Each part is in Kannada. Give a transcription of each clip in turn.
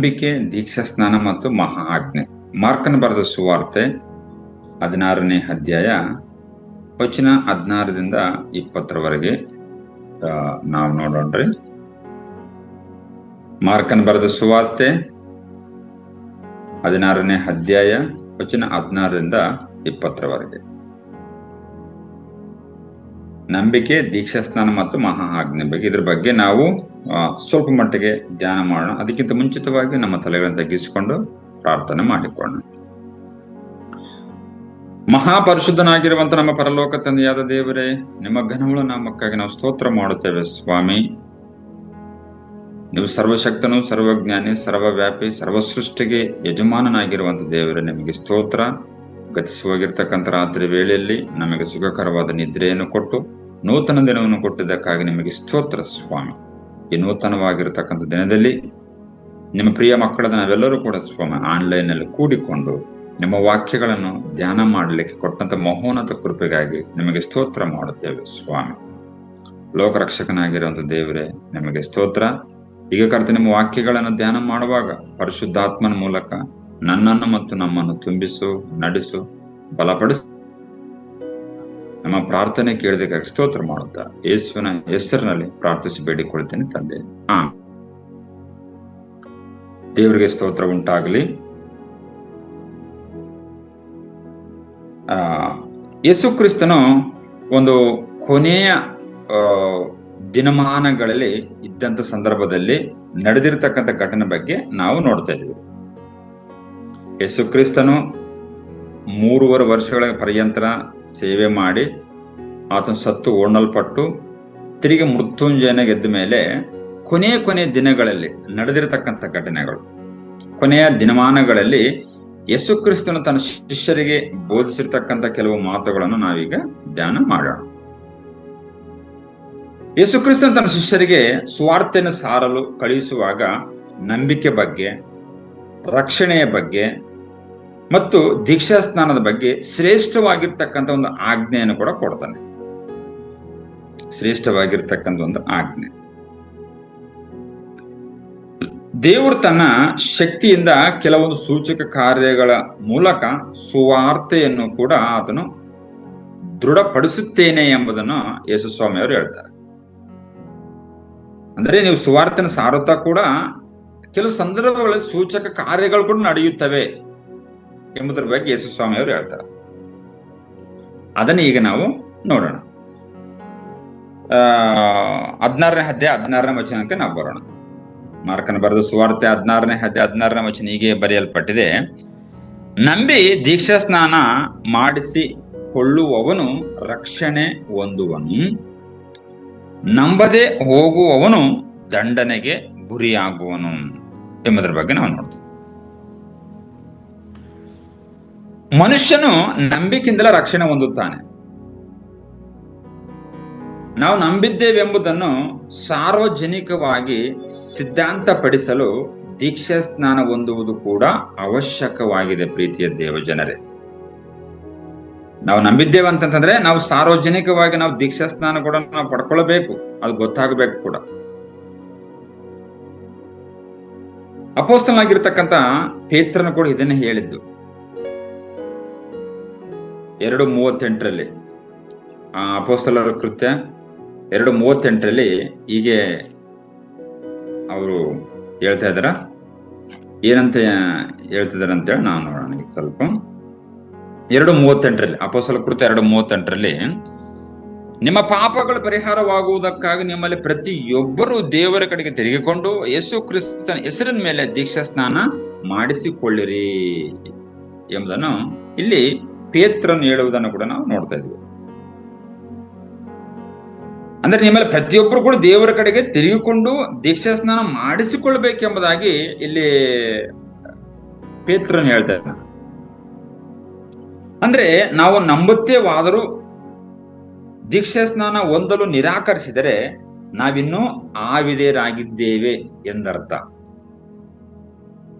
ನಂಬಿಕೆ, ದೀಕ್ಷಾ ಸ್ನಾನ ಮತ್ತು ಮಹಾ ಆಜ್ಞೆ. ಮಾರ್ಕನ ಬರೆದ ಸುವಾರ್ತೆ 16ನೇ ಅಧ್ಯಾಯ ವಚನ 16ರಿಂದ 20ರವರೆಗೆ ನಾವು ನೋಡೋಣ್ರಿ. ಮಾರ್ಕನ ಬರೆದ ಸುವಾರ್ತೆ 16ನೇ ಅಧ್ಯಾಯ ವಚನ 16ರಿಂದ 20ರವರೆಗೆ. ನಂಬಿಕೆ, ದೀಕ್ಷಾ ಸ್ನಾನ ಮತ್ತು ಮಹಾ ಆಜ್ಞೆ ಬಗ್ಗೆ, ಇದ್ರ ಬಗ್ಗೆ ನಾವು ಸ್ವಲ್ಪ ಮಟ್ಟಿಗೆ ಧ್ಯಾನ ಮಾಡೋಣ. ಅದಕ್ಕಿಂತ ಮುಂಚಿತವಾಗಿ ನಮ್ಮ ತಲೆಗಳನ್ನು ತಗ್ಗಿಸಿಕೊಂಡು ಪ್ರಾರ್ಥನೆ ಮಾಡಿಕೊಳ್ಳೋಣ. ಮಹಾಪರಿಶುದ್ಧನಾಗಿರುವಂತ ನಮ್ಮ ಪರಲೋಕ ತಂದೆಯಾದ ದೇವರೇ, ನಿಮ್ಮ ಘನವುಳ್ಳ ನಾಮಕ್ಕಾಗಿ ನಾವು ಸ್ತೋತ್ರ ಮಾಡುತ್ತೇವೆ ಸ್ವಾಮಿ. ನೀವು ಸರ್ವಶಕ್ತನು, ಸರ್ವಜ್ಞಾನಿ, ಸರ್ವವ್ಯಾಪಿ, ಸರ್ವಸೃಷ್ಟಿಗೆ ಯಜಮಾನನಾಗಿರುವಂತ ದೇವರೇ, ನಿಮಗೆ ಸ್ತೋತ್ರ. ಗತಿಸಿ ಹೋಗಿರ್ತಕ್ಕಂಥ ರಾತ್ರಿ ವೇಳೆಯಲ್ಲಿ ನಮಗೆ ಸುಖಕರವಾದ ನಿದ್ರೆಯನ್ನು ಕೊಟ್ಟು ನೂತನ ದಿನವನ್ನು ಕೊಟ್ಟಿದ್ದಕ್ಕಾಗಿ ನಿಮಗೆ ಸ್ತೋತ್ರ ಸ್ವಾಮಿ. ಈ ನೂತನವಾಗಿರತಕ್ಕಂಥ ದಿನದಲ್ಲಿ ನಿಮ್ಮ ಪ್ರಿಯ ಮಕ್ಕಳಾದ ನಾವೆಲ್ಲರೂ ಕೂಡ ಸ್ವಾಮಿ ಆನ್ಲೈನ್ ನಲ್ಲಿ ಕೂಡಿಕೊಂಡು ನಿಮ್ಮ ವಾಕ್ಯಗಳನ್ನು ಧ್ಯಾನ ಮಾಡಲಿಕ್ಕೆ ಕೊಟ್ಟಂತ ಮಹೋನ್ನತ ಕೃಪೆಗಾಗಿ ನಿಮಗೆ ಸ್ತೋತ್ರ ಮಾಡುತ್ತೇವೆ ಸ್ವಾಮಿ. ಲೋಕರಕ್ಷಕನಾಗಿರುವಂತ ದೇವರೇ, ನಿಮಗೆ ಸ್ತೋತ್ರ. ಈಗ ಕರ್ತ ನಿಮ್ಮ ವಾಕ್ಯಗಳನ್ನು ಧ್ಯಾನ ಮಾಡುವಾಗ ಪರಿಶುದ್ಧಾತ್ಮನ ಮೂಲಕ ನನ್ನನ್ನು ಮತ್ತು ನಮ್ಮನ್ನು ತುಂಬಿಸು, ನಡೆಸು, ಬಲಪಡಿಸು. ನಮ್ಮ ಪ್ರಾರ್ಥನೆ ಕೇಳಿದಕ್ಕಾಗಿ ಸ್ತೋತ್ರ ಮಾಡುತ್ತಾ ಯೇಸುವಿನ ಹೆಸರಿನಲ್ಲಿ ಪ್ರಾರ್ಥಿಸಿ ಬೇಡಿಕೊಳ್ತೇನೆ ತಂದೆ. ದೇವರಿಗೆ ಸ್ತೋತ್ರ ಉಂಟಾಗಲಿ. ಯೇಸು ಕ್ರಿಸ್ತನು ಒಂದು ಕೊನೆಯ ದಿನಮಾನಗಳಲ್ಲಿ ಇದ್ದಂತ ಸಂದರ್ಭದಲ್ಲಿ ನಡೆದಿರ್ತಕ್ಕಂಥ ಘಟನೆ ಬಗ್ಗೆ ನಾವು ನೋಡ್ತಾ ಇದ್ದೀವಿ. ಯೇಸು ಕ್ರಿಸ್ತನು 3.5 ವರ್ಷಗಳ ಪರ್ಯಂತರ ಸೇವೆ ಮಾಡಿ ಆತನ ಸತ್ತು ಓಣಲ್ಪಟ್ಟು ತಿರುಗಿ ಮೃತ್ಯುಂಜಯನ ಗೆದ್ದ ಮೇಲೆ ಕೊನೆಯ ದಿನಗಳಲ್ಲಿ ನಡೆದಿರತಕ್ಕಂಥ ಘಟನೆಗಳು, ಕೊನೆಯ ದಿನಮಾನಗಳಲ್ಲಿ ಯೇಸು ಕ್ರಿಸ್ತನು ತನ್ನ ಶಿಷ್ಯರಿಗೆ ಬೋಧಿಸಿರ್ತಕ್ಕಂಥ ಕೆಲವು ಮಾತುಗಳನ್ನು ನಾವೀಗ ಧ್ಯಾನ ಮಾಡೋಣ. ಯೇಸು ಕ್ರಿಸ್ತನು ತನ್ನ ಶಿಷ್ಯರಿಗೆ ಸುವಾರ್ತೆಯನ್ನು ಸಾರಲು ಕಳುಹಿಸುವಾಗ ನಂಬಿಕೆ ಬಗ್ಗೆ, ರಕ್ಷಣೆಯ ಬಗ್ಗೆ ಮತ್ತು ದೀಕ್ಷಾ ಸ್ನಾನದ ಬಗ್ಗೆ ಶ್ರೇಷ್ಠವಾಗಿರ್ತಕ್ಕಂಥ ಒಂದು ಆಜ್ಞೆಯನ್ನು ಕೂಡ ಕೊಡ್ತಾನೆ. ಶ್ರೇಷ್ಠವಾಗಿರ್ತಕ್ಕಂಥ ಒಂದು ಆಜ್ಞೆ. ದೇವರು ತನ್ನ ಶಕ್ತಿಯಿಂದ ಕೆಲವೊಂದು ಸೂಚಕ ಕಾರ್ಯಗಳ ಮೂಲಕ ಸುವಾರ್ತೆಯನ್ನು ಕೂಡ ಆತನು ದೃಢಪಡಿಸುತ್ತೇನೆ ಎಂಬುದನ್ನು ಯೇಸು ಸ್ವಾಮಿ ಅವರು ಹೇಳ್ತಾರೆ. ಅಂದ್ರೆ ನೀವು ಸುವಾರ್ತೆಯನ್ನು ಸಾರುತ್ತಾ ಕೂಡ ಕೆಲವು ಸಂದರ್ಭಗಳಲ್ಲಿ ಸೂಚಕ ಕಾರ್ಯಗಳು ಕೂಡ ನಡೆಯುತ್ತವೆ ಎಂಬುದರ ಬಗ್ಗೆ ಯೇಸು ಸ್ವಾಮಿ ಅವರು ಹೇಳ್ತಾರೆ. ಅದನ್ನ ಈಗ ನಾವು ನೋಡೋಣ. 16ನೇ ಅಧ್ಯಾಯ 16ನೇ ವಚನಕ್ಕೆ ನಾವು ಬರೋಣ. ಮಾರ್ಕನ ಬರೆದ ಸುವಾರ್ತೆ 16ನೇ ಅಧ್ಯಾಯ 16ನೇ ವಚನ ಹೀಗೆ ಬರೆಯಲ್ಪಟ್ಟಿದೆ: ನಂಬಿ ದೀಕ್ಷಾ ಸ್ನಾನ ಮಾಡಿಸಿಕೊಳ್ಳುವವನು ರಕ್ಷಣೆ ಹೊಂದುವನು, ನಂಬದೆ ಹೋಗುವವನು ದಂಡನೆಗೆ ಗುರಿಯಾಗುವನು ಎಂಬುದರ ಬಗ್ಗೆ ನಾವು ನೋಡ್ತೀವಿ. ಮನುಷ್ಯನು ನಂಬಿಕೆಯಿಂದಲೇ ರಕ್ಷಣೆ ಹೊಂದುತ್ತಾನೆ. ನಾವು ನಂಬಿದ್ದೇವೆಂಬುದನ್ನು ಸಾರ್ವಜನಿಕವಾಗಿ ಸಿದ್ಧಾಂತಪಡಿಸಲು ದೀಕ್ಷಾ ಸ್ನಾನ ಹೊಂದುವುದು ಕೂಡ ಅವಶ್ಯಕವಾಗಿದೆ. ಪ್ರೀತಿಯ ದೇವಜನರೇ, ನಾವು ನಂಬಿದ್ದೇವೆ ಅಂತಂತಂದ್ರೆ ನಾವು ಸಾರ್ವಜನಿಕವಾಗಿ ನಾವು ದೀಕ್ಷಾ ಸ್ನಾನ ಕೂಡ ನಾವು ಪಡ್ಕೊಳ್ಬೇಕು, ಅದು ಗೊತ್ತಾಗಬೇಕು ಕೂಡ. ಅಪೊಸ್ತಲನಾಗಿರ್ತಕ್ಕಂಥ ಪೇತ್ರನು ಕೂಡ ಇದನ್ನೇ ಹೇಳಿದ್ದು. 2:38 ಅಪೊಸ್ತಲರ ಕೃತ್ಯ 2:38 ಹೀಗೆ ಅವರು ಹೇಳ್ತಾ ಇದಾರ. ಏನಂತ ಹೇಳ್ತಿದಾರೆ ಅಂತೇಳಿ ನಾವು ನೋಡೋಣ ಈಗ ಸ್ವಲ್ಪ. 2:38 ಅಪೊಸ್ತಲರ ಕೃತ್ಯ 2:38 ನಿಮ್ಮ ಪಾಪಗಳು ಪರಿಹಾರವಾಗುವುದಕ್ಕಾಗಿ ನಿಮ್ಮಲ್ಲಿ ಪ್ರತಿಯೊಬ್ಬರು ದೇವರ ಕಡೆಗೆ ತಿರುಗಿಕೊಂಡು ಯೇಸು ಕ್ರಿಸ್ತನ ಹೆಸರಿನ ಮೇಲೆ ದೀಕ್ಷಾ ಸ್ನಾನ ಮಾಡಿಸಿಕೊಳ್ಳಿರಿ ಎಂಬುದನ್ನು ಇಲ್ಲಿ ಪೇತ್ರನು ಹೇಳುವುದನ್ನು ಕೂಡ ನಾವು ನೋಡ್ತಾ ಇದ್ವಿ. ಅಂದ್ರೆ ನಿಮ್ಮಲ್ಲಿ ಪ್ರತಿಯೊಬ್ಬರು ಕೂಡ ದೇವರ ಕಡೆಗೆ ತಿರುಗಿಕೊಂಡು ದೀಕ್ಷಾ ಸ್ನಾನ ಮಾಡಿಸಿಕೊಳ್ಬೇಕೆಂಬುದಾಗಿ ಇಲ್ಲಿ ಪೇತ್ರನು ಹೇಳ್ತಾ ಇದ್ದ. ಅಂದ್ರೆ ನಾವು ನಂಬುತ್ತೇವಾದರೂ ದೀಕ್ಷಾ ಸ್ನಾನ ಹೊಂದಲು ನಿರಾಕರಿಸಿದರೆ ನಾವಿನ್ನೂ ಆವಿಧೇಯರಾಗಿದ್ದೇವೆ ಎಂದರ್ಥ.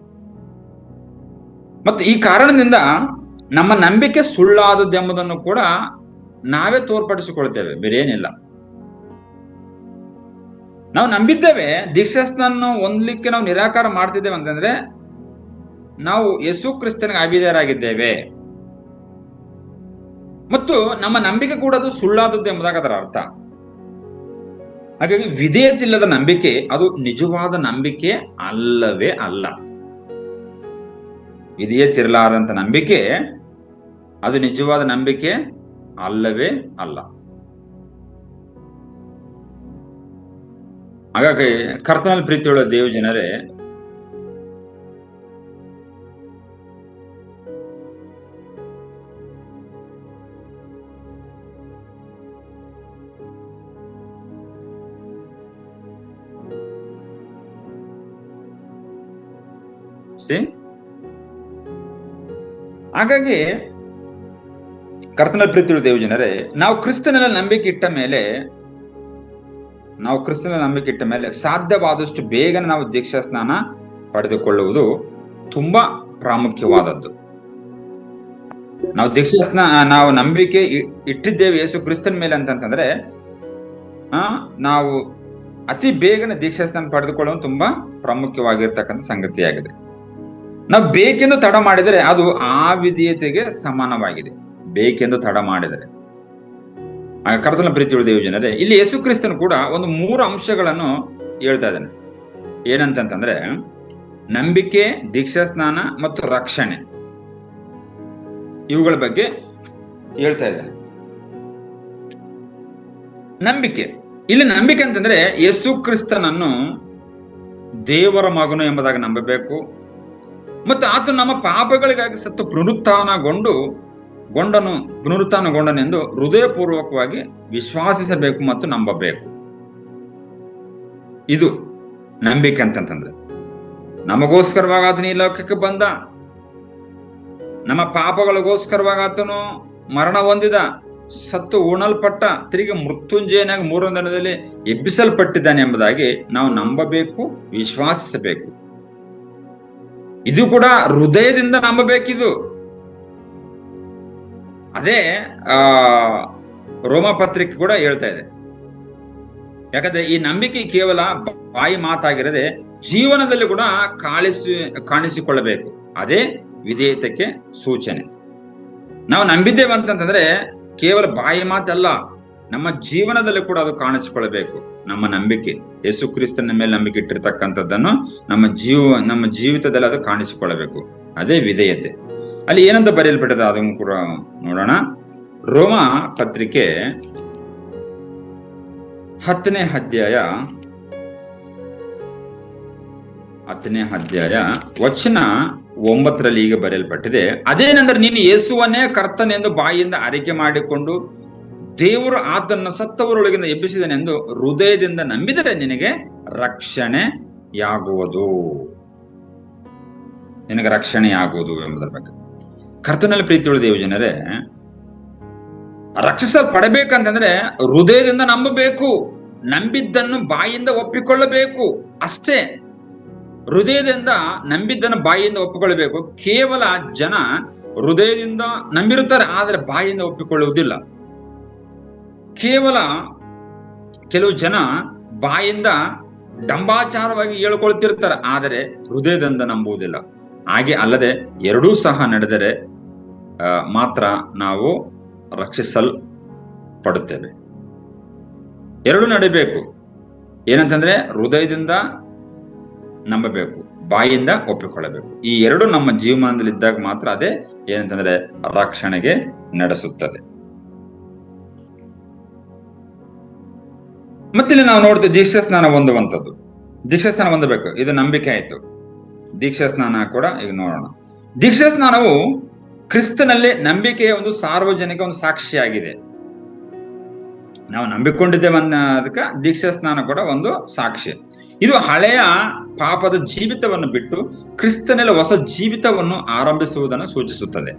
ಮತ್ತು ಈ ಕಾರಣದಿಂದ ನಮ್ಮ ನಂಬಿಕೆ ಸುಳ್ಳಾದದ್ದೆಂಬುದನ್ನು ಕೂಡ ನಾವೇ ತೋರ್ಪಡಿಸಿಕೊಳ್ತೇವೆ, ಬೇರೇನಿಲ್ಲ. ನಾವು ನಂಬಿದ್ದೇವೆ, ದೀಕ್ಷಾಸ್ನಾನ ಹೊಂದಲಿಕ್ಕೆ ನಾವು ನಿರಾಕಾರ ಮಾಡ್ತಿದ್ದೇವೆ ಅಂತಂದ್ರೆ ನಾವು ಯೇಸು ಕ್ರಿಸ್ತನಿಗೆ ಅವಿಧೇಯರಾಗಿದ್ದೇವೆ ಮತ್ತು ನಮ್ಮ ನಂಬಿಕೆ ಕೂಡ ಅದು ಸುಳ್ಳಾದದ್ದು ಎಂಬುದಾಗಿ ಅದರ ಅರ್ಥ. ಹಾಗಾಗಿ ವಿಧೇಯತಿಲ್ಲದ ನಂಬಿಕೆ ಅದು ನಿಜವಾದ ನಂಬಿಕೆ ಅಲ್ಲವೇ ಅಲ್ಲ. ವಿಧೇಯತಿರಲಾರದಂತ ನಂಬಿಕೆ ಅದು ನಿಜವಾದ ನಂಬಿಕೆ ಅಲ್ಲವೇ ಅಲ್ಲ. ಹಾಗಾಗಿ ಕರ್ತನಲ್ಲಿ ಪ್ರೀತಿಯುಳ್ಳ ದೇವ ಜನರೇ, ಹಾಗಾಗಿ ಕರ್ತನಲ್ಲಿ ಪ್ರೀತಿಯುಳ್ಳ ದೇವ ಜನರೇ, ನಾವು ಕ್ರಿಸ್ತನಲ್ಲಿ ನಂಬಿಕೆ ಇಟ್ಟ ಮೇಲೆ ಸಾಧ್ಯವಾದಷ್ಟು ಬೇಗನೆ ನಾವು ದೀಕ್ಷಾ ಸ್ನಾನ ಪಡೆದುಕೊಳ್ಳುವುದು ತುಂಬಾ ಪ್ರಾಮುಖ್ಯವಾದದ್ದು. ನಾವು ನಂಬಿಕೆ ಇಟ್ಟಿದ್ದೇವೆ ಯೇಸು ಕ್ರಿಸ್ತನ ಮೇಲೆ ಅಂತಂತಂದ್ರೆ ನಾವು ಅತಿ ಬೇಗನೆ ದೀಕ್ಷಾ ಸ್ನಾನ ಪಡೆದುಕೊಳ್ಳುವುದು ತುಂಬಾ ಪ್ರಾಮುಖ್ಯವಾಗಿರ್ತಕ್ಕಂಥ ಸಂಗತಿಯಾಗಿದೆ. ನಾವು ಬೇಕೆಂದು ತಡ ಮಾಡಿದರೆ ಅದು ಅವಿಧೇಯತೆಗೆ ಸಮಾನವಾಗಿದೆ. ಬೇಕೆಂದು ತಡ ಮಾಡಿದರೆ. ಕರ್ತನ ಪ್ರೀತಿಯುಳ್ಳ ದೇವ ಜನರೇ, ಇಲ್ಲಿ ಯೇಸು ಕ್ರಿಸ್ತನು ಕೂಡ ಒಂದು 3 ಅಂಶಗಳನ್ನು ಹೇಳ್ತಾ ಇದ್ದಾನೆ. ಏನಂತಂದ್ರೆ ನಂಬಿಕೆ, ದೀಕ್ಷಾ ಸ್ನಾನ ಮತ್ತು ರಕ್ಷಣೆ, ಇವುಗಳ ಬಗ್ಗೆ ಹೇಳ್ತಾ ಇದ್ದಾನೆ. ನಂಬಿಕೆ, ಇಲ್ಲಿ ನಂಬಿಕೆ ಅಂತಂದ್ರೆ ಯೇಸು ಕ್ರಿಸ್ತನನ್ನು ದೇವರ ಮಗನು ಎಂಬುದಾಗಿ ನಂಬಬೇಕು ಮತ್ತು ಆತ ನಮ್ಮ ಪಾಪಗಳಿಗಾಗಿ ಸತ್ತು ಪುನರುತ್ಥಾನಗೊಂಡನೆಂದು ಹೃದಯಪೂರ್ವಕವಾಗಿ ವಿಶ್ವಾಸಿಸಬೇಕು ಮತ್ತು ನಂಬಬೇಕು. ಇದು ನಂಬಿಕೆ ಅಂತಂತಂದ್ರೆ ನಮಗೋಸ್ಕರವಾಗಿ ಆತನು ಈ ಲೋಕಕ್ಕೆ ಬಂದ, ನಮ್ಮ ಪಾಪಗಳಿಗೋಸ್ಕರವಾಗಿ ಆತನು ಮರಣ ಹೊಂದಿದ, ಸತ್ತು ಉಣಲ್ಪಟ್ಟ, ತಿರುಗಿ ಮೃತ್ಯುಂಜಯನಾಗಿ 3ನೇ ದಿನದಲ್ಲಿ ಎಬ್ಬಿಸಲ್ಪಟ್ಟಿದ್ದಾನೆ ಎಂಬುದಾಗಿ ನಾವು ನಂಬಬೇಕು, ವಿಶ್ವಾಸಿಸಬೇಕು. ಇದು ಕೂಡ ಹೃದಯದಿಂದ ನಂಬಬೇಕಿದು. ಅದೇ ರೋಮ ಪತ್ರಿಕೆ ಕೂಡ ಹೇಳ್ತಾ ಇದೆ. ಯಾಕಂದ್ರೆ ಈ ನಂಬಿಕೆ ಕೇವಲ ಬಾಯಿ ಮಾತಾಗಿರದೆ ಜೀವನದಲ್ಲಿ ಕೂಡ ಕಾಣಿಸಿಕೊಳ್ಳಬೇಕು. ಅದೇ ವಿಧೇಯತೆಗೆ ಸೂಚನೆ. ನಾವು ನಂಬಿದ್ದೇವೆ ಅಂತಂತಂದ್ರೆ ಕೇವಲ ಬಾಯಿ ಮಾತಲ್ಲ, ನಮ್ಮ ಜೀವನದಲ್ಲಿ ಕೂಡ ಅದು ಕಾಣಿಸಿಕೊಳ್ಳಬೇಕು. ನಮ್ಮ ನಂಬಿಕೆ, ಯೇಸು ಕ್ರಿಸ್ತನ ಮೇಲೆ ನಂಬಿಕೆ ಇಟ್ಟಿರ್ತಕ್ಕಂಥದ್ದನ್ನು ನಮ್ಮ ಜೀವಿತದಲ್ಲಿ ಅದು ಕಾಣಿಸಿಕೊಳ್ಳಬೇಕು. ಅದೇ ವಿಧೇಯತೆ. ಅಲ್ಲಿ ಏನಂತ ಬರೆಯಲ್ಪಟ್ಟದ ಅದನ್ನು ಕೂಡ ನೋಡೋಣ. ರೋಮ ಪತ್ರಿಕೆ 10ನೇ ಅಧ್ಯಾಯ ವಚನ 9ರಲ್ಲಿ ಈಗ ಬರೆಯಲ್ಪಟ್ಟಿದೆ. ಅದೇನೆಂದರೆ, ನೀನು ಯೇಸುವನ್ನೇ ಕರ್ತನೆಂದು ಬಾಯಿಯಿಂದ ಅರಿಕೆ ಮಾಡಿಕೊಂಡು ದೇವರು ಆತನನ್ನು ಸತ್ತವರೊಳಗಿಂದ ಎಬ್ಬಿಸಿದನೆಂದು ಹೃದಯದಿಂದ ನಂಬಿದರೆ ನಿನಗೆ ರಕ್ಷಣೆಯಾಗುವುದು ಎಂಬುದರ ಬಗ್ಗೆ. ಕರ್ತನಲ್ಲಿ ಪ್ರೀತಿಯುಳ್ಳ ದೇವ ಜನರೇ, ರಕ್ಷಿಸಲ್ಪಡಬೇಕಂತಂದ್ರೆ ಹೃದಯದಿಂದ ನಂಬಬೇಕು, ನಂಬಿದ್ದನ್ನು ಬಾಯಿಂದ ಒಪ್ಪಿಕೊಳ್ಳಬೇಕು. ಅಷ್ಟೇ, ಹೃದಯದಿಂದ ನಂಬಿದ್ದನ್ನು ಬಾಯಿಂದ ಒಪ್ಪಿಕೊಳ್ಳಬೇಕು. ಕೇವಲ ಜನ ಹೃದಯದಿಂದ ನಂಬಿರುತ್ತಾರೆ, ಆದರೆ ಬಾಯಿಂದ ಒಪ್ಪಿಕೊಳ್ಳುವುದಿಲ್ಲ. ಕೇವಲ ಕೆಲವು ಜನ ಬಾಯಿಂದ ಡಂಬಾಚಾರವಾಗಿ ಹೇಳ್ಕೊಳ್ತಿರ್ತಾರೆ, ಆದರೆ ಹೃದಯದಿಂದ ನಂಬುವುದಿಲ್ಲ. ಹಾಗೆ ಅಲ್ಲದೆ ಎರಡೂ ಸಹ ನಡೆದರೆ ಮಾತ್ರ ನಾವು ರಕ್ಷಿಸಲ್ಪಡುತ್ತೇವೆ. ಎರಡು ನಡಿಬೇಕು. ಏನಂತಂದ್ರೆ ಹೃದಯದಿಂದ ನಂಬಬೇಕು, ಬಾಯಿಯಿಂದ ಒಪ್ಪಿಕೊಳ್ಳಬೇಕು. ಈ ಎರಡು ನಮ್ಮ ಜೀವನದಲ್ಲಿ ಇದ್ದಾಗ ಮಾತ್ರ ಅದೇ ಏನಂತಂದ್ರೆ ರಕ್ಷಣೆಗೆ ನಡೆಸುತ್ತದೆ. ಮತ್ತಿಲ್ಲಿ ನಾವು ನೋಡ್ತೀವಿ ದೀಕ್ಷಾ ಸ್ನಾನ ಹೊಂದುವಂಥದ್ದು. ದೀಕ್ಷಾ ಸ್ನಾನ ಹೊಂದಬೇಕು, ಇದು ನಂಬಿಕೆ ಆಯ್ತು. ದೀಕ್ಷಾ ಸ್ನಾನ ಕೂಡ ಈಗ ನೋಡೋಣ. ದೀಕ್ಷಾ ಸ್ನಾನವು ಕ್ರಿಸ್ತನಲ್ಲಿ ನಂಬಿಕೆಯ ಒಂದು ಸಾರ್ವಜನಿಕ ಒಂದು ಸಾಕ್ಷಿಯಾಗಿದೆ. ನಾವು ನಂಬಿಕೊಂಡಿದ್ದೇವೆ ಅನ್ನೋದಕ್ಕೆ ದೀಕ್ಷಾ ಸ್ನಾನ ಕೂಡ ಒಂದು ಸಾಕ್ಷಿ. ಇದು ಹಳೆಯ ಪಾಪದ ಜೀವಿತವನ್ನು ಬಿಟ್ಟು ಕ್ರಿಸ್ತನಲ್ಲಿ ಹೊಸ ಜೀವಿತವನ್ನು ಆರಂಭಿಸುವುದನ್ನು ಸೂಚಿಸುತ್ತದೆ.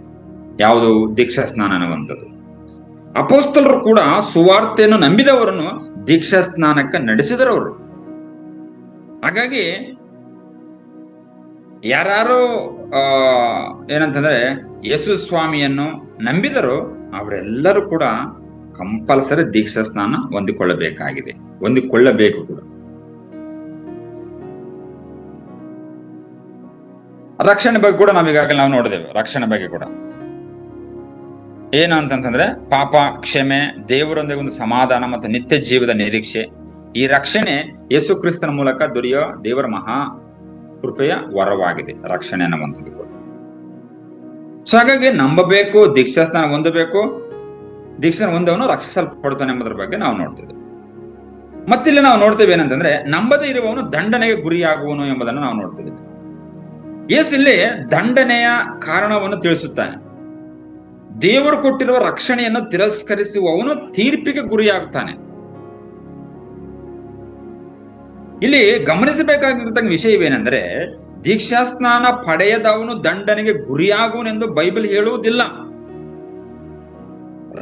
ಯಾವುದು? ದೀಕ್ಷಾ ಸ್ನಾನ ಅನ್ನುವಂಥದ್ದು. ಅಪೊಸ್ತಲರು ಕೂಡ ಸುವಾರ್ತೆಯನ್ನು ನಂಬಿದವರನ್ನು ದೀಕ್ಷಾ ಸ್ನಾನಕ್ಕೆ ನಡೆಸಿದರವರು. ಹಾಗಾಗಿ ಯಾರು ಏನಂತಂದ್ರೆ ಯೇಸು ಸ್ವಾಮಿಯನ್ನು ನಂಬಿದರು ಅವರೆಲ್ಲರೂ ಕೂಡ ಕಂಪಲ್ಸರಿ ದೀಕ್ಷಾ ಸ್ನಾನ ಹೊಂದಿಕೊಳ್ಳಬೇಕು ಕೂಡ. ರಕ್ಷಣೆ ಬಗ್ಗೆ ಕೂಡ ನಾವೀಗಾಗಲೇ ನಾವು ನೋಡಿದೇವೆ. ರಕ್ಷಣೆ ಬಗ್ಗೆ ಕೂಡ ಏನು ಅಂತಂತಂದ್ರೆ ಪಾಪ ಕ್ಷಮೆ, ದೇವರೊಂದಿಗೆ ಒಂದು ಸಮಾಧಾನ ಮತ್ತು ನಿತ್ಯ ಜೀವದ ನಿರೀಕ್ಷೆ. ಈ ರಕ್ಷಣೆ ಯೇಸು ಕ್ರಿಸ್ತನ ಮೂಲಕ ದೊರೆಯೋ ದೇವರ ಮಹಾ ಕೃಪೆಯ ವರವಾಗಿದೆ ರಕ್ಷಣೆ ಅನ್ನುವಂಥದ್ದು ಕೂಡ. ಸೊ ಹಾಗಾಗಿ ನಂಬಬೇಕು, ದೀಕ್ಷಾಸ್ನಾನ ಹೊಂದಬೇಕು, ದೀಕ್ಷಾನ ಹೊಂದವನು ರಕ್ಷಿಸಲ್ಪಡ್ತಾನೆ ಎಂಬುದರ ಬಗ್ಗೆ ನಾವು ನೋಡ್ತೇವೆ. ಮತ್ತಿಲ್ಲಿ ನಾವು ನೋಡ್ತೇವೆ ಏನಂತಂದ್ರೆ ನಂಬದೇ ಇರುವವನು ದಂಡನೆಗೆ ಗುರಿಯಾಗುವನು ಎಂಬುದನ್ನು ನಾವು ನೋಡ್ತಿದ್ದೇವೆ. ಯೇಸು ಇಲ್ಲಿ ದಂಡನೆಯ ಕಾರಣವನ್ನು ತಿಳಿಸುತ್ತಾನೆ. ದೇವರು ಕೊಟ್ಟಿರುವ ರಕ್ಷಣೆಯನ್ನು ತಿರಸ್ಕರಿಸುವವನು ತೀರ್ಪಿಗೆ ಗುರಿಯಾಗುತ್ತಾನೆ. ಇಲ್ಲಿ ಗಮನಿಸಬೇಕಾಗಿರತಕ್ಕ ವಿಷಯವೇನೆಂದರೆ ದೀಕ್ಷಾಸ್ನಾನ ಪಡೆಯದವನು ದಂಡನೆಗೆ ಗುರಿಯಾಗುವನೆಂದು ಬೈಬಲ್ ಹೇಳುವುದಿಲ್ಲ.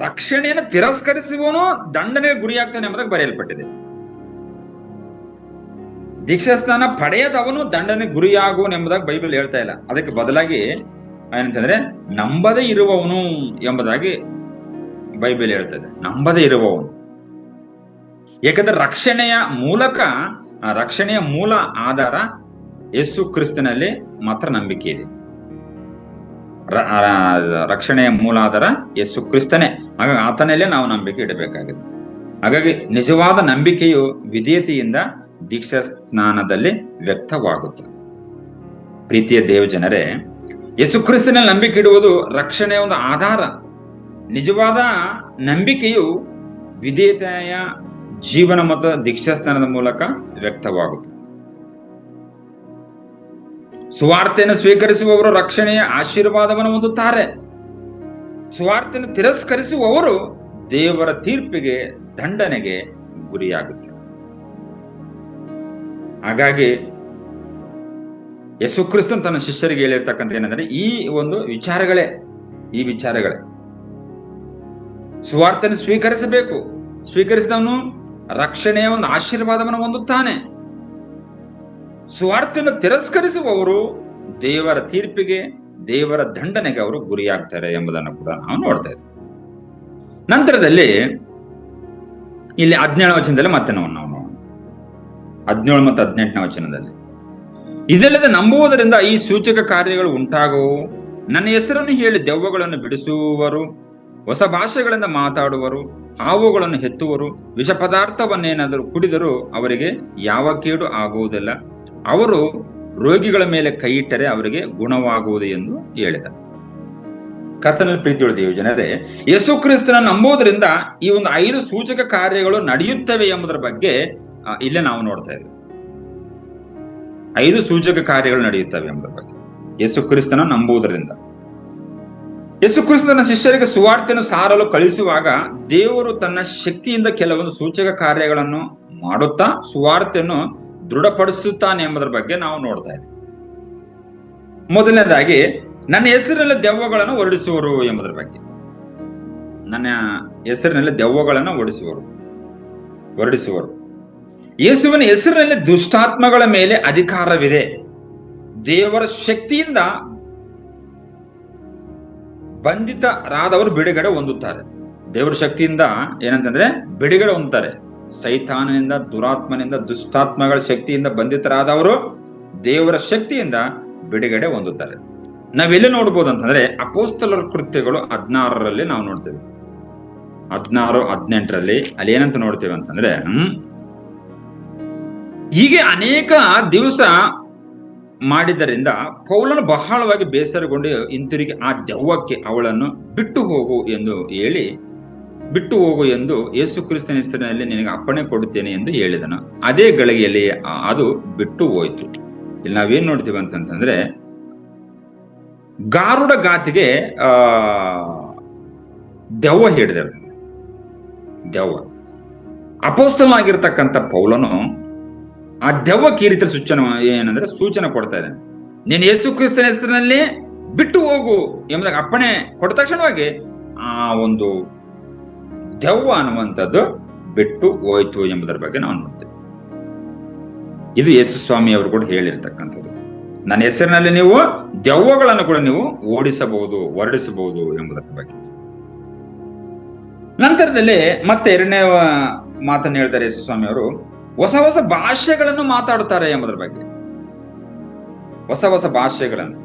ರಕ್ಷಣೆಯನ್ನು ತಿರಸ್ಕರಿಸುವವನು ದಂಡನೆಗೆ ಗುರಿಯಾಗ್ತಾನೆ ಎಂಬುದಾಗಿ ಬರೆಯಲ್ಪಟ್ಟಿದೆ. ದೀಕ್ಷಾಸ್ನಾನ ಪಡೆಯದವನು ದಂಡನೆಗೆ ಗುರಿಯಾಗುವನು ಎಂಬುದಾಗಿ ಬೈಬಲ್ ಹೇಳ್ತಾ ಇಲ್ಲ. ಅದಕ್ಕೆ ಬದಲಾಗಿ ಏನಂತಂದ್ರೆ ನಂಬದೇ ಇರುವವನು ಎಂಬುದಾಗಿ ಬೈಬಲ್ ಹೇಳ್ತದೆ. ನಂಬದೇ ಇರುವವನು, ಏಕೆಂದ್ರೆ ರಕ್ಷಣೆಯ ಮೂಲ ಆಧಾರ ಯೇಸು ಕ್ರಿಸ್ತನಲ್ಲಿ ಮಾತ್ರ ನಂಬಿಕೆ ಇದೆ. ರಕ್ಷಣೆಯ ಮೂಲ ಆಧಾರ ಯೇಸು ಕ್ರಿಸ್ತನೇ. ಹಾಗಾಗಿ ಆತನಲ್ಲೇ ನಾವು ನಂಬಿಕೆ ಇಡಬೇಕಾಗಿದೆ. ಹಾಗಾಗಿ ನಿಜವಾದ ನಂಬಿಕೆಯು ವಿಧೇಯತೆಯಿಂದ ದೀಕ್ಷಾ ಸ್ನಾನದಲ್ಲಿ ವ್ಯಕ್ತವಾಗುತ್ತದೆ. ಪ್ರೀತಿಯ ದೇವ ಜನರೇ, ಯೇಸು ಕ್ರಿಸ್ತನಲ್ಲಿ ನಂಬಿಕೆ ಇಡುವುದು ರಕ್ಷಣೆಯ ಒಂದು ಆಧಾರ. ನಿಜವಾದ ನಂಬಿಕೆಯು ವಿಧೇಯತೆಯ ಜೀವನ ಮತ್ತು ದೀಕ್ಷಾಸ್ನಾನದ ಮೂಲಕ ವ್ಯಕ್ತವಾಗುತ್ತದೆ. ಸುವಾರ್ತೆಯನ್ನು ಸ್ವೀಕರಿಸುವವರು ರಕ್ಷಣೆಯ ಆಶೀರ್ವಾದವನ್ನು ಹೊಂದುತ್ತಾರೆ. ಸುವಾರ್ತೆಯನ್ನು ತಿರಸ್ಕರಿಸುವವರು ದೇವರ ತೀರ್ಪಿಗೆ, ದಂಡನೆಗೆ ಗುರಿಯಾಗುತ್ತಾರೆ. ಹಾಗಾಗಿ ಯೇಸು ಕ್ರಿಸ್ತನು ತನ್ನ ಶಿಷ್ಯರಿಗೆ ಹೇಳಿರ್ತಕ್ಕಂಥ ಏನಂದ್ರೆ ಈ ವಿಚಾರಗಳೇ ಸುವಾರ್ತೆಯನ್ನು ಸ್ವೀಕರಿಸಬೇಕು. ಸ್ವೀಕರಿಸಿದವನು ರಕ್ಷಣೆಯ ಒಂದು ಆಶೀರ್ವಾದವನ್ನು ಹೊಂದುತ್ತಾನೆ. ಸುವಾರ್ತೆಯನ್ನು ತಿರಸ್ಕರಿಸುವವರು ದೇವರ ತೀರ್ಪಿಗೆ, ದೇವರ ದಂಡನೆಗೆ ಅವರು ಗುರಿಯಾಗ್ತಾರೆ ಎಂಬುದನ್ನು ಕೂಡ ನಾವು ನೋಡ್ತಾ ಇದ್ದೇವೆ. ನಂತರದಲ್ಲಿ ಇಲ್ಲಿ 17ನೇ ವಚನದಲ್ಲಿ ಮತ್ತೆ ನಾವು 17 ಮತ್ತು 18ನೇ ವಚನದಲ್ಲಿ ಇದಲ್ಲದೆ ನಂಬುವುದರಿಂದ ಈ ಸೂಚಕ ಕಾರ್ಯಗಳು ಉಂಟಾಗುವು. ನನ್ನ ಹೆಸರನ್ನು ಹೇಳಿ ದೆವ್ವಗಳನ್ನು ಬಿಡಿಸುವರು, ಹೊಸ ಭಾಷೆಗಳಿಂದ ಮಾತಾಡುವರು, ಹಾವುಗಳನ್ನು ಹೆತ್ತುವರು, ವಿಷ ಪದಾರ್ಥವನ್ನೇನಾದರೂ ಕುಡಿದರೂ ಅವರಿಗೆ ಯಾವ ಕೇಡು ಆಗುವುದಿಲ್ಲ. ಅವರು ರೋಗಿಗಳ ಮೇಲೆ ಕೈ ಇಟ್ಟರೆ ಅವರಿಗೆ ಗುಣವಾಗುವುದು ಎಂದು ಹೇಳಿದ. ಕರ್ತನಲ್ಲಿ ಪ್ರೀತಿಯುಳ್ಳ ದೇವ ಜನರೇ, ಯೇಸು ಕ್ರಿಸ್ತನ ನಂಬುವುದರಿಂದ ಈ ಒಂದು 5 ಸೂಚಕ ಕಾರ್ಯಗಳು ನಡೆಯುತ್ತವೆ ಎಂಬುದರ ಬಗ್ಗೆ ಇಲ್ಲೇ ನಾವು ನೋಡ್ತಾ ಇದ್ದೇವೆ. 5 ಸೂಚಕ ಕಾರ್ಯಗಳು ನಡೆಯುತ್ತವೆ ಎಂಬುದರ ಬಗ್ಗೆ ಯೇಸು ಕ್ರಿಸ್ತನ ನಂಬುವುದರಿಂದ. ಯೇಸು ಕ್ರಿಸ್ತನ ಶಿಷ್ಯರಿಗೆ ಸುವಾರ್ತೆಯನ್ನು ಸಾರಲು ಕಳಿಸುವಾಗ ದೇವರು ತನ್ನ ಶಕ್ತಿಯಿಂದ ಕೆಲವೊಂದು ಸೂಚಕ ಕಾರ್ಯಗಳನ್ನು ಮಾಡುತ್ತಾ ಸುವಾರ್ತೆಯನ್ನು ದೃಢಪಡಿಸುತ್ತಾನೆ ಎಂಬುದರ ಬಗ್ಗೆ ನಾವು ನೋಡ್ತಾ ಇದ್ದೇವೆ. ಮೊದಲನೇದಾಗಿ ನನ್ನ ಹೆಸರಿನಲ್ಲಿ ದೆವ್ವಗಳನ್ನು ಹೊರಡಿಸುವರು ಎಂಬುದರ ಬಗ್ಗೆ. ನನ್ನ ಹೆಸರಿನಲ್ಲಿ ದೆವ್ವಗಳನ್ನು ಹೊರಡಿಸುವರು. ಯೇಸುವಿನ ಹೆಸರಿನಲ್ಲಿ ದುಷ್ಟಾತ್ಮಗಳ ಮೇಲೆ ಅಧಿಕಾರವಿದೆ. ದೇವರ ಶಕ್ತಿಯಿಂದ ಬಂಧಿತರಾದವರು ಬಿಡುಗಡೆ ಹೊಂದುತ್ತಾರೆ. ದೇವರ ಶಕ್ತಿಯಿಂದ ಏನಂತಂದ್ರೆ ಬಿಡುಗಡೆ ಹೊಂದುತ್ತಾರೆ. ಸೈತಾನನಿಂದ, ದುರಾತ್ಮನಿಂದ, ದುಷ್ಟಾತ್ಮಗಳ ಶಕ್ತಿಯಿಂದ ಬಂಧಿತರಾದವರು ದೇವರ ಶಕ್ತಿಯಿಂದ ಬಿಡುಗಡೆ ಹೊಂದುತ್ತಾರೆ. ನಾವೆಲ್ಲಿ ನೋಡ್ಬೋದು ಅಂತಂದ್ರೆ ಅಪೊಸ್ತಲರ ಕೃತ್ಯಗಳು 16ರಲ್ಲಿ ನಾವು ನೋಡ್ತೇವೆ. 16, 18ರಲ್ಲಿ ಅಲ್ಲಿ ಏನಂತ ನೋಡ್ತೇವೆ ಅಂತಂದ್ರೆ ಹೀಗೆ ಅನೇಕ ದಿವಸ ಮಾಡಿದ್ದರಿಂದ ಪೌಲನು ಬಹಳವಾಗಿ ಬೇಸರಗೊಂಡು ಹಿಂತಿರುಗಿ ಆ ದೆವ್ವಕ್ಕೆ ಅವಳನ್ನು ಬಿಟ್ಟು ಹೋಗು ಎಂದು ಯೇಸು ಕ್ರಿಸ್ತನ ಹೆಸರಿನಲ್ಲಿ ನಿನಗೆ ಅಪ್ಪಣೆ ಕೊಡುತ್ತೇನೆ ಎಂದು ಹೇಳಿದನು. ಅದೇ ಗಳಿಗೆಯಲ್ಲಿ ಅದು ಬಿಟ್ಟು ಹೋಯಿತು. ಇಲ್ಲಿ ನಾವೇನ್ ನೋಡ್ತೀವಿ ಅಂತಂದ್ರೆ ಗಾರುಡ ಗಾತಿಗೆ ದೆವ್ವ ಹಿಡಿದಿರ್ತದೆ. ದೆವ್ವ ಅಪೊಸ್ತಲನಾಗಿರ್ತಕ್ಕಂಥ ಪೌಲನು ಆ ದೆವ್ವಕ್ಕೆ ಈ ರೀತಿ ಸೂಚನೆ ಕೊಡ್ತಾ ಇದ್ದಾನೆ. ನೀನು ಯೇಸು ಕ್ರಿಸ್ತನ ಹೆಸರಿನಲ್ಲಿ ಬಿಟ್ಟು ಹೋಗು ಎಂಬುದಾಗಿ ಅಪ್ಪಣೆ ಕೊಟ್ಟ ತಕ್ಷಣವಾಗಿ ಆ ಒಂದು ದೆವ್ವ ಅನ್ನುವಂಥದ್ದು ಬಿಟ್ಟು ಹೋಯ್ತು ಎಂಬುದರ ಬಗ್ಗೆ ನಾವು ನೋಡ್ತೇವೆ. ಇದು ಯೇಸು ಸ್ವಾಮಿ ಅವರು ಕೂಡ ಹೇಳಿರ್ತಕ್ಕಂಥದ್ದು. ನನ್ನ ಹೆಸರಿನಲ್ಲಿ ನೀವು ದೆವ್ವಗಳನ್ನು ಕೂಡ ನೀವು ಹೊರಡಿಸಬಹುದು ಎಂಬುದರ ಬಗ್ಗೆ. ನಂತರದಲ್ಲಿ ಮತ್ತೆ 2ನೇ ಮಾತನ್ನು ಹೇಳ್ತಾರೆ ಯೇಸು ಸ್ವಾಮಿ ಅವರು, ಹೊಸ ಹೊಸ ಭಾಷೆಗಳನ್ನು ಮಾತಾಡುತ್ತಾರೆ ಎಂಬುದರ ಬಗ್ಗೆ. ಹೊಸ ಹೊಸ ಭಾಷೆಗಳನ್ನು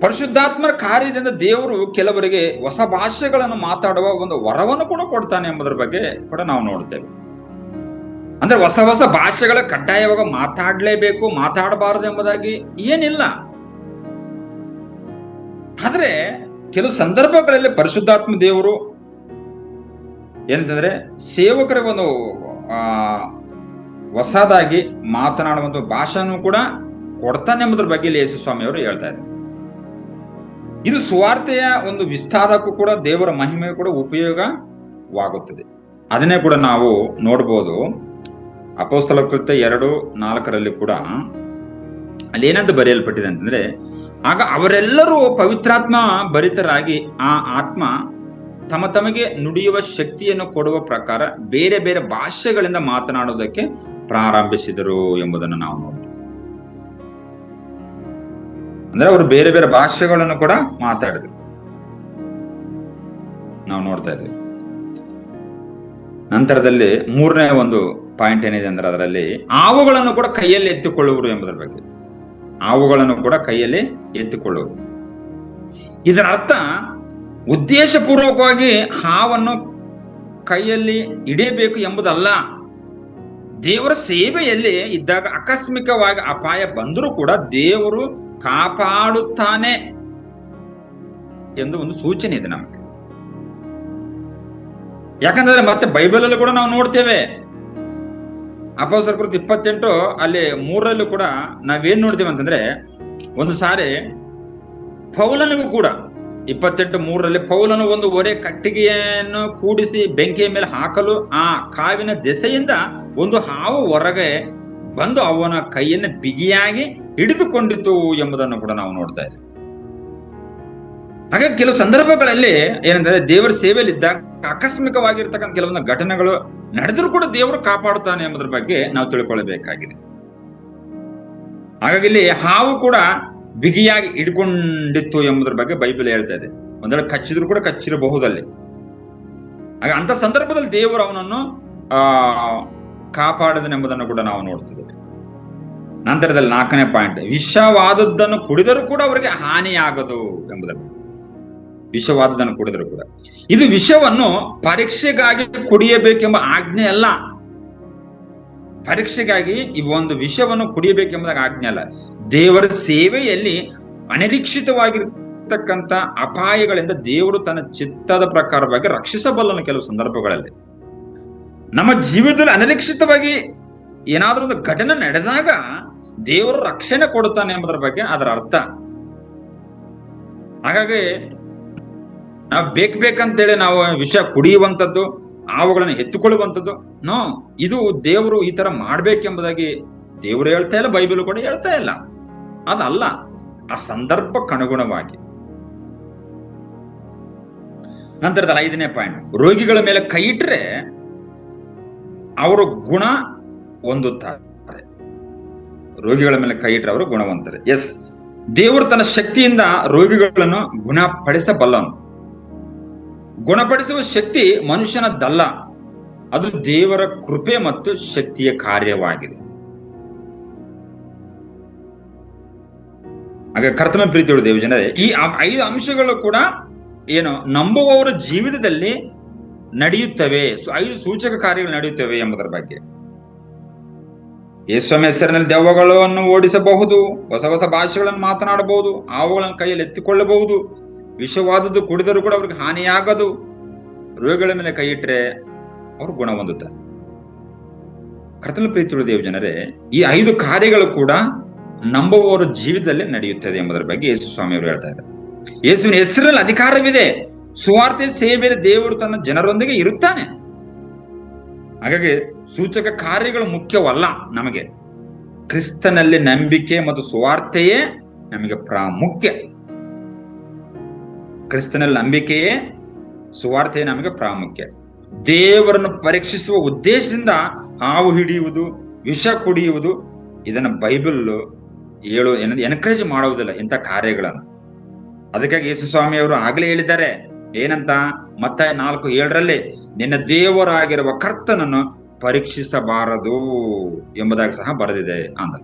ಪರಿಶುದ್ಧಾತ್ಮರ ಕಾರ್ಯದಿಂದ ದೇವರು ಕೆಲವರಿಗೆ ಹೊಸ ಭಾಷೆಗಳನ್ನು ಮಾತಾಡುವ ಒಂದು ವರವನ್ನು ಕೂಡ ಕೊಡ್ತಾನೆ ಎಂಬುದರ ಬಗ್ಗೆ ಕೂಡ ನಾವು ನೋಡ್ತೇವೆ. ಅಂದ್ರೆ ಹೊಸ ಹೊಸ ಭಾಷೆಗಳ ಕಡ್ಡಾಯವಾಗ ಮಾತಾಡ್ಲೇಬೇಕು, ಮಾತಾಡಬಾರದು ಎಂಬುದಾಗಿ ಏನಿಲ್ಲ. ಆದ್ರೆ ಕೆಲವು ಸಂದರ್ಭಗಳಲ್ಲಿ ಪರಿಶುದ್ಧಾತ್ಮ ದೇವರು ಏನಂತಂದ್ರೆ ಸೇವಕರಿಗೆ ಒಂದು ಹೊಸದಾಗಿ ಮಾತನಾಡುವಂತ ಭಾಷೆನೂ ಕೂಡ ಕೊಡ್ತಾನೆ ಎಂಬುದ್ರ ಬಗ್ಗೆ ಇಲ್ಲಿ ಯೇಸು ಸ್ವಾಮಿ ಅವರು ಹೇಳ್ತಾ ಇದ್ದಾರೆ. ಇದು ಸುವಾರ್ತೆಯ ಒಂದು ವಿಸ್ತಾರಕ್ಕೂ ಕೂಡ ದೇವರ ಮಹಿಮೆ ಕೂಡ ಉಪಯೋಗವಾಗುತ್ತದೆ. ಅದನ್ನೇ ಕೂಡ ನಾವು ನೋಡ್ಬೋದು. ಅಪೊಸ್ತಲ ಕೃತ್ಯ 2:4 ಕೂಡ ಅಲ್ಲಿ ಏನಂತ ಬರೆಯಲ್ಪಟ್ಟಿದೆ ಅಂತಂದ್ರೆ, ಆಗ ಅವರೆಲ್ಲರೂ ಪವಿತ್ರಾತ್ಮ ಭರಿತರಾಗಿ ಆ ಆತ್ಮ ತಮ್ಮ ತಮಗೆ ನುಡಿಯುವ ಶಕ್ತಿಯನ್ನು ಕೊಡುವ ಪ್ರಕಾರ ಬೇರೆ ಬೇರೆ ಭಾಷೆಗಳಿಂದ ಮಾತನಾಡುವುದಕ್ಕೆ ಪ್ರಾರಂಭಿಸಿದರು ಎಂಬುದನ್ನು ನಾವು ನೋಡ್ತೀವಿ. ಅಂದ್ರೆ ಅವರು ಬೇರೆ ಬೇರೆ ಭಾಷೆಗಳನ್ನು ಕೂಡ ಮಾತಾಡಿದ್ರು, ನಾವು ನೋಡ್ತಾ ಇದ್ದೀವಿ. ನಂತರದಲ್ಲಿ 3ನೇ ಒಂದು ಪಾಯಿಂಟ್ ಏನಿದೆ ಅಂದ್ರೆ ಅದರಲ್ಲಿ ಹಾವುಗಳನ್ನು ಕೂಡ ಕೈಯಲ್ಲಿ ಎತ್ತಿಕೊಳ್ಳುವರು ಎಂಬುದರ ಬಗ್ಗೆ. ಹಾವುಗಳನ್ನು ಕೂಡ ಕೈಯಲ್ಲಿ ಎತ್ತಿಕೊಳ್ಳುವರು. ಇದರ ಅರ್ಥ ಉದ್ದೇಶಪೂರ್ವಕವಾಗಿ ಹಾವನ್ನು ಕೈಯಲ್ಲಿ ಹಿಡಿಯಬೇಕು ಎಂಬುದಲ್ಲ. ದೇವರ ಸೇವೆಯಲ್ಲಿ ಇದ್ದಾಗ ಆಕಸ್ಮಿಕವಾಗಿ ಅಪಾಯ ಬಂದರೂ ಕೂಡ ದೇವರು ಕಾಪಾಡುತ್ತಾನೆ ಎಂದು ಒಂದು ಸೂಚನೆ ಇದೆ ನಮಗೆ. ಯಾಕಂದ್ರೆ ಮತ್ತೆ ಬೈಬಲ್ ಅಲ್ಲಿ ಕೂಡ ನಾವು ನೋಡ್ತೇವೆ. ಅಪೊಸ್ತಲರ ಕೃತ್ಯ 28 ಅಲ್ಲಿ 3ರಲ್ಲೂ ಕೂಡ ನಾವೇನ್ ನೋಡ್ತೇವೆ ಅಂತಂದ್ರೆ, ಒಂದು ಸಾರಿ ಪೌಲನಿಗೂ ಕೂಡ 28:3ರಲ್ಲಿ ಪೌಲನು ಒಂದು ಒರೆ ಕಟ್ಟಿಗೆಯನ್ನು ಕೂಡಿಸಿ ಬೆಂಕಿಯ ಮೇಲೆ ಹಾಕಲು ಆ ಕಾವಿನ ದೆಸೆಯಿಂದ ಒಂದು ಹಾವು ಹೊರಗೆ ಬಂದು ಅವನ ಕೈಯನ್ನು ಬಿಗಿಯಾಗಿ ಹಿಡಿದುಕೊಂಡಿತು ಎಂಬುದನ್ನು ಕೂಡ ನಾವು ನೋಡ್ತಾ ಇದ್ದೇವೆ. ಹಾಗಾಗಿ ಕೆಲವು ಸಂದರ್ಭಗಳಲ್ಲಿ ಏನಂದ್ರೆ ದೇವರ ಸೇವೆಯಲ್ಲಿ ಇದ್ದಾಗ ಆಕಸ್ಮಿಕವಾಗಿರ್ತಕ್ಕಂಥ ಕೆಲವೊಂದು ಘಟನೆಗಳು ನಡೆದರೂ ಕೂಡ ದೇವರು ಕಾಪಾಡುತ್ತಾನೆ ಎಂಬುದರ ಬಗ್ಗೆ ನಾವು ತಿಳ್ಕೊಳ್ಬೇಕಾಗಿದೆ. ಹಾಗಾಗಿ ಇಲ್ಲಿ ಹಾವು ಕೂಡ ಬಿಗಿಯಾಗಿ ಹಿಡ್ಕೊಂಡಿತ್ತು ಎಂಬುದರ ಬಗ್ಗೆ ಬೈಬಲ್ ಹೇಳ್ತಾ ಇದೆ. ಒಂದೆರಡು ಕಚ್ಚಿದ್ರು ಕೂಡ ಕಚ್ಚಿರಬಹುದಲ್ಲಿ. ಹಾಗೆ ಅಂತ ಸಂದರ್ಭದಲ್ಲಿ ದೇವರು ಅವನನ್ನು ಕಾಪಾಡದನೆಂಬುದನ್ನು ಕೂಡ ನಾವು ನೋಡ್ತಿದ್ದೇವೆ. ನಂತರದಲ್ಲಿ 4ನೇ ಪಾಯಿಂಟ್, ವಿಷವಾದದ್ದನ್ನು ಕುಡಿದರೂ ಕೂಡ ಅವರಿಗೆ ಹಾನಿಯಾಗದು ಎಂಬುದನ್ನು. ವಿಷವಾದದ್ದನ್ನು ಕುಡಿದರೂ ಕೂಡ, ಇದು ವಿಷವನ್ನು ಪರೀಕ್ಷೆಗಾಗಿ ಕುಡಿಯಬೇಕೆಂಬ ಆಜ್ಞೆ ಅಲ್ಲ. ಪರೀಕ್ಷೆಗಾಗಿ ಈ ಒಂದು ವಿಷವನ್ನು ಕುಡಿಯಬೇಕೆಂಬುದಾಗ ಆಜ್ಞೆ ಅಲ್ಲ. ದೇವರ ಸೇವೆಯಲ್ಲಿ ಅನಿರೀಕ್ಷಿತವಾಗಿರ್ತಕ್ಕಂಥ ಅಪಾಯಗಳಿಂದ ದೇವರು ತನ್ನ ಚಿತ್ತದ ಪ್ರಕಾರವಾಗಿ ರಕ್ಷಿಸಬಲ್ಲನು. ಕೆಲವು ಸಂದರ್ಭಗಳಲ್ಲಿ ನಮ್ಮ ಜೀವನದಲ್ಲಿ ಅನಿರೀಕ್ಷಿತವಾಗಿ ಏನಾದ್ರೂ ಒಂದು ಘಟನೆ ನಡೆದಾಗ ದೇವರು ರಕ್ಷಣೆ ಕೊಡುತ್ತಾನೆ ಎಂಬುದರ ಬಗ್ಗೆ ಅದರ ಅರ್ಥ. ಹಾಗಾಗಿ ನಾವು ಬೇಕಂತೇಳಿ ನಾವು ವಿಷ ಕುಡಿಯುವಂಥದ್ದು, ಹಾವುಗಳನ್ನು ಎತ್ತುಕೊಳ್ಳುವಂಥದ್ದು ನೋ, ಇದು ದೇವರು ಈ ತರ ಮಾಡ್ಬೇಕೆಂಬುದಾಗಿ ದೇವರು ಹೇಳ್ತಾ ಇಲ್ಲ, ಬೈಬಲ್ ಕೂಡ ಹೇಳ್ತಾ ಇಲ್ಲ. ಅದಲ್ಲ, ಆ ಸಂದರ್ಭಕ್ಕನುಗುಣವಾಗಿ. ನಂತರದ 5ನೇ ಪಾಯಿಂಟ್, ರೋಗಿಗಳ ಮೇಲೆ ಕೈ ಇಟ್ಟರೆ ಅವರು ಗುಣ ಹೊಂದುತ್ತಾರೆ. ರೋಗಿಗಳ ಮೇಲೆ ಕೈ ಇಟ್ಟರೆ ಅವರು ಗುಣವಂತರೆ. ಎಸ್, ದೇವರು ತನ್ನ ಶಕ್ತಿಯಿಂದ ರೋಗಿಗಳನ್ನು ಗುಣಪಡಿಸಬಲ್ಲನು. ಗುಣಪಡಿಸುವ ಶಕ್ತಿ ಮನುಷ್ಯನದ್ದಲ್ಲ, ಅದು ದೇವರ ಕೃಪೆ ಮತ್ತು ಶಕ್ತಿಯ ಕಾರ್ಯವಾಗಿದೆ. ಹಾಗೆ ಕರ್ತನ ಪ್ರೀತಿಯುಳ್ಳ ದೇವ ಜನರೇ, ಈ 5 ಅಂಶಗಳು ಕೂಡ ಏನು ನಂಬುವವರ ಜೀವಿತದಲ್ಲಿ ನಡೆಯುತ್ತವೆ. 5 ಸೂಚಕ ಕಾರ್ಯಗಳು ನಡೆಯುತ್ತವೆ ಎಂಬುದರ ಬಗ್ಗೆ. ಯೇಸುವಿನ ಹೆಸರಿನಲ್ಲಿ ದೆವ್ವಗಳನ್ನು ಓಡಿಸಬಹುದು, ಹೊಸ ಹೊಸ ಭಾಷೆಗಳನ್ನು ಮಾತನಾಡಬಹುದು, ಹಾವುಗಳನ್ನು ಕೈಯಲ್ಲಿ ಎತ್ತಿಕೊಳ್ಳಬಹುದು, ವಿಷವಾದದ್ದು ಕುಡಿದರೂ ಕೂಡ ಅವ್ರಿಗೆ ಹಾನಿಯಾಗದು, ರೋಗಿಗಳ ಮೇಲೆ ಕೈ ಇಟ್ಟರೆ ಅವರು ಗುಣ ಹೊಂದುತ್ತಾರೆ. ಕರ್ತನ ಪ್ರೀತಿಯುಳ್ಳ ದೇವ ಜನರೇ, ಈ 5 ಕಾರ್ಯಗಳು ಕೂಡ ನಂಬುವವರ ಜೀವಿತದಲ್ಲಿ ನಡೆಯುತ್ತದೆ ಎಂಬುದರ ಬಗ್ಗೆ ಯೇಸು ಸ್ವಾಮಿ ಅವರು ಹೇಳ್ತಾ ಇದ್ದಾರೆ. ಯೇಸುವಿನ ಹೆಸರಲ್ಲಿ ಅಧಿಕಾರವಿದೆ. ಸುವಾರ್ತೆ ಸೇವೆಯಲ್ಲಿ ದೇವರು ತನ್ನ ಜನರೊಂದಿಗೆ ಇರುತ್ತಾನೆ. ಹಾಗಾಗಿ ಸೂಚಕ ಕಾರ್ಯಗಳು ಮುಖ್ಯವಲ್ಲ. ನಮಗೆ ಕ್ರಿಸ್ತನಲ್ಲಿ ನಂಬಿಕೆ ಮತ್ತು ಸುವಾರ್ತೆಯೇ ನಮಗೆ ಪ್ರಾಮುಖ್ಯ. ಕ್ರಿಸ್ತನಲ್ಲಿ ನಂಬಿಕೆಯೇ, ಸುವಾರ್ತೆಯೇ ನಮಗೆ ಪ್ರಾಮುಖ್ಯ. ದೇವರನ್ನು ಪರೀಕ್ಷಿಸುವ ಉದ್ದೇಶದಿಂದ ಹಾವು ಹಿಡಿಯುವುದು, ವಿಷ ಕುಡಿಯುವುದು, ಇದನ್ನ ಬೈಬಲ್ ಎನ್ಕರೇಜ್ ಮಾಡುವುದಿಲ್ಲ ಇಂಥ ಕಾರ್ಯಗಳನ್ನು. ಅದಕ್ಕಾಗಿ ಯೇಸು ಸ್ವಾಮಿ ಅವರು ಆಗ್ಲೇ ಹೇಳಿದ್ದಾರೆ, ಏನಂತ? ಮತ್ತಾಯ 4:7 ನಿನ್ನ ದೇವರಾಗಿರುವ ಕರ್ತನನ್ನು ಪರೀಕ್ಷಿಸಬಾರದು ಎಂಬುದಾಗಿ ಸಹ ಬರೆದಿದೆ ಅಂದ.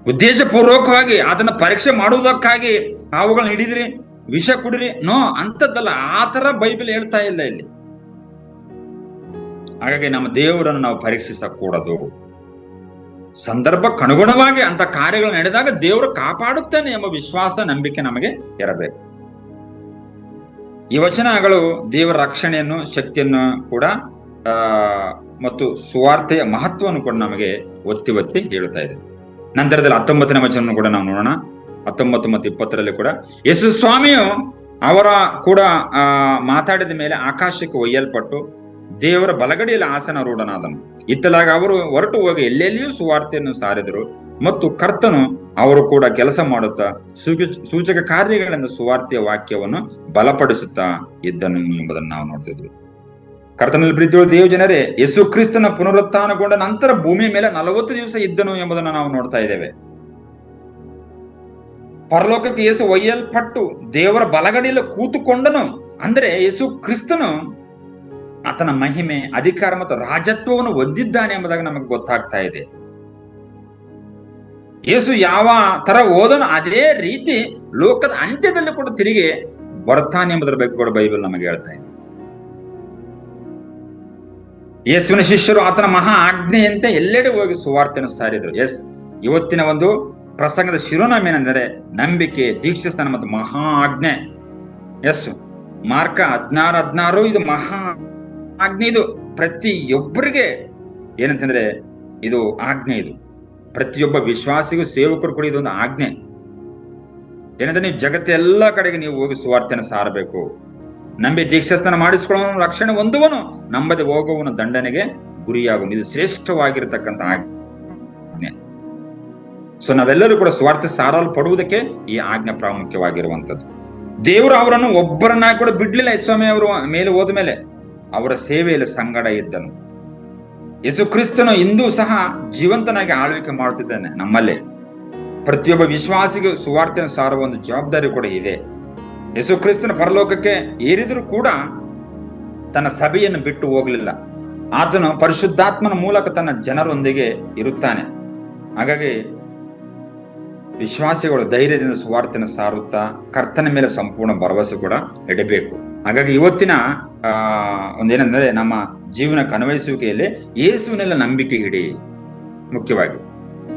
ಉದ್ದೇಶಪೂರ್ವಕವಾಗಿ ಅದನ್ನ ಪರೀಕ್ಷೆ ಮಾಡುವುದಕ್ಕಾಗಿ ಹಾವುಗಳನ್ನ ಹಿಡಿದ್ರಿ, ವಿಷ ಕುಡಿರಿ, ನೋ, ಅಂತದ್ದಲ್ಲ. ಆ ತರ ಬೈಬಲ್ ಹೇಳ್ತಾ ಇಲ್ಲ ಇಲ್ಲಿ. ಹಾಗಾಗಿ ನಮ್ಮ ದೇವರನ್ನು ನಾವು ಪರೀಕ್ಷಿಸಕೂಡದು. ಸಂದರ್ಭಕ್ಕನುಗುಣವಾಗಿ ಅಂತ ಕಾರ್ಯಗಳು ನಡೆದಾಗ ದೇವರು ಕಾಪಾಡುತ್ತಾನೆ ಎಂಬ ವಿಶ್ವಾಸ, ನಂಬಿಕೆ ನಮಗೆ ಇರಬೇಕು. ಈ ವಚನಗಳು ದೇವರ ರಕ್ಷಣೆಯನ್ನು, ಶಕ್ತಿಯನ್ನು ಕೂಡ ಮತ್ತು ಸುವಾರ್ತೆಯ ಮಹತ್ವವನ್ನು ಕೂಡ ನಮಗೆ ಒತ್ತಿ ಒತ್ತಿ ಹೇಳುತ್ತಾ ಇದೆ. ನಂತರದಲ್ಲಿ 19ನೇ ವಚನ ಕೂಡ ನಾವು ನೋಡೋಣ. 19 ಮತ್ತು 20ರಲ್ಲಿ ಕೂಡ ಯೇಸು ಸ್ವಾಮಿಯು ಅವರ ಕೂಡ ಮಾತಾಡಿದ ಮೇಲೆ ಆಕಾಶಕ್ಕೆ ಒಯ್ಯಲ್ಪಟ್ಟು ದೇವರ ಬಲಗಡೆಯಲ್ಲಿ ಆಸನಾರೂಢನಾದನು. ಇತ್ತಲಾಗ ಅವರು ಹೊರಟು ಹೋಗಿ ಎಲ್ಲೆಲ್ಲಿಯೂ ಸುವಾರ್ತೆಯನ್ನು ಸಾರಿದರು ಮತ್ತು ಕರ್ತನು ಅವರು ಕೂಡ ಕೆಲಸ ಮಾಡುತ್ತಾ ಸೂಚಕ ಕಾರ್ಯಗಳಿಂದ ಸುವಾರ್ತೆಯ ವಾಕ್ಯವನ್ನು ಬಲಪಡಿಸುತ್ತಾ ಇದ್ದನು ಎಂಬುದನ್ನು ನಾವು ನೋಡ್ತಿದ್ವಿ. ಕರ್ತನಲ್ಲಿ ಪ್ರೀತಿಯುಳ್ಳ ದೇವ ಜನರೇ, ಯೇಸು ಕ್ರಿಸ್ತನ ಪುನರುತ್ಥಾನಗೊಂಡ ನಂತರ ಭೂಮಿ ಮೇಲೆ 40 ದಿವಸ ಇದ್ದನು ಎಂಬುದನ್ನು ನಾವು ನೋಡ್ತಾ ಇದ್ದೇವೆ. ಪರಲೋಕಕ್ಕೆ ಯೇಸು ಒಯ್ಯಲ್ಪಟ್ಟು ದೇವರ ಬಲಗಡೆಯಲ್ಲಿ ಕೂತುಕೊಂಡನು. ಅಂದ್ರೆ ಯೇಸು ಕ್ರಿಸ್ತನು ಆತನ ಮಹಿಮೆ, ಅಧಿಕಾರ ಮತ್ತು ರಾಜತ್ವವನ್ನು ಹೊಂದಿದ್ದಾನೆ ಎಂಬುದಾಗಿ ನಮಗೆ ಗೊತ್ತಾಗ್ತಾ ಇದೆ. ಯೇಸು ಯಾವ ತರ ಹೋದನು ಅದೇ ರೀತಿ ಲೋಕದ ಅಂತ್ಯದಲ್ಲಿ ಕೂಡ ತಿರುಗಿ ಬರ್ತಾನೆ ಎಂಬುದರ ಬಗ್ಗೆ ಕೂಡ ಬೈಬಲ್ ನಮಗೆ ಹೇಳ್ತಾ ಇದೆ. ಯೇಸುವಿನ ಶಿಷ್ಯರು ಆತನ ಮಹಾ ಆಜ್ಞೆಯಂತೆ ಎಲ್ಲೆಡೆ ಹೋಗಿ ಸುವಾರ್ತೆಯನ್ನು ಸಾರಿದರು. ಇವತ್ತಿನ ಒಂದು ಪ್ರಸಂಗದ ಶಿರೋನಾಮ ಏನೆಂದರೆ ನಂಬಿಕೆ, ದೀಕ್ಷಾಸ್ನಾನ ಮತ್ತು ಮಹಾ ಆಜ್ಞೆ. ಮಾರ್ಕ 16:16 ಇದು ಮಹಾ ಆಜ್ಞೆ. ಇದು ಪ್ರತಿಯೊಬ್ಬರಿಗೆ ಏನಂತಂದ್ರೆ ಇದು ಆಜ್ಞೆ. ಇದು ಪ್ರತಿಯೊಬ್ಬ ವಿಶ್ವಾಸಿಗೂ, ಸೇವಕರು ಕೂಡ ಇದೊಂದು ಆಜ್ಞೆ. ಏನಂದ್ರೆ ನೀವು ಜಗತ್ತ ಎಲ್ಲ ಕಡೆಗೆ ನೀವು ಹೋಗಿ ಸುವಾರ್ತೆಯನ್ನು ಸಾರಬೇಕು. ನಂಬಿ ದೀಕ್ಷಾಸ್ನಾನ ಮಾಡಿಸಿಕೊಳ್ಳುವನು ರಕ್ಷಣೆ ಹೊಂದುವನು, ನಂಬದೆ ಹೋಗುವವನು ದಂಡನೆಗೆ ಗುರಿಯಾಗುವನು. ಇದು ಶ್ರೇಷ್ಠವಾಗಿರತಕ್ಕಂಥ ಆಜ್ಞೆ. ಸೊ ನಾವೆಲ್ಲರೂ ಕೂಡ ಸುವಾರ್ತೆ ಸಾರಲ್ಪಡುವುದಕ್ಕೆ ಈ ಆಜ್ಞೆ ಪ್ರಾಮುಖ್ಯವಾಗಿರುವಂಥದ್ದು. ದೇವರು ಅವರನ್ನು ಒಬ್ಬರನ್ನಾಗಿ ಕೂಡ ಬಿಡ್ಲಿಲ್ಲ. ಯೇಸುಸ್ವಾಮಿ ಅವರು ಮೇಲೆ ಹೋದ ಮೇಲೆ ಅವರ ಸೇವೆಯಲ್ಲಿ ಸಂಗಡ ಇದ್ದನು. ಯೇಸು ಕ್ರಿಸ್ತನು ಇಂದೂ ಸಹ ಜೀವಂತನಾಗಿ ಆಳ್ವಿಕೆ ಮಾಡುತ್ತಿದ್ದಾನೆ ನಮ್ಮಲ್ಲಿ. ಪ್ರತಿಯೊಬ್ಬ ವಿಶ್ವಾಸಿಗೂ ಸುವಾರ್ತೆಯನ್ನು ಸಾರುವ ಒಂದು ಜವಾಬ್ದಾರಿ ಕೂಡ ಇದೆ. ಯೇಸು ಕ್ರಿಸ್ತನ ಪರಲೋಕಕ್ಕೆ ಏರಿದರೂ ಕೂಡ ತನ್ನ ಸಭೆಯನ್ನು ಬಿಟ್ಟು ಹೋಗಲಿಲ್ಲ. ಆತನು ಪರಿಶುದ್ಧಾತ್ಮನ ಮೂಲಕ ತನ್ನ ಜನರೊಂದಿಗೆ ಇರುತ್ತಾನೆ. ಹಾಗಾಗಿ ವಿಶ್ವಾಸಿಗಳು ಧೈರ್ಯದಿಂದ ಸುವಾರ್ತೆಯನ್ನು ಸಾರುತ್ತಾ ಕರ್ತನ ಮೇಲೆ ಸಂಪೂರ್ಣ ಭರವಸೆ ಕೂಡ ಇಡಬೇಕು. ಹಾಗಾಗಿ ಇವತ್ತಿನ ಒಂದೇನೆಂದರೆ ನಮ್ಮ ಜೀವನಕ್ಕೆ ಅನ್ವಯಿಸುವಿಕೆಯಲ್ಲಿ ಯೇಸುವಿನೆಲ್ಲ ನಂಬಿಕೆ ಇಡಿ. ಮುಖ್ಯವಾಗಿ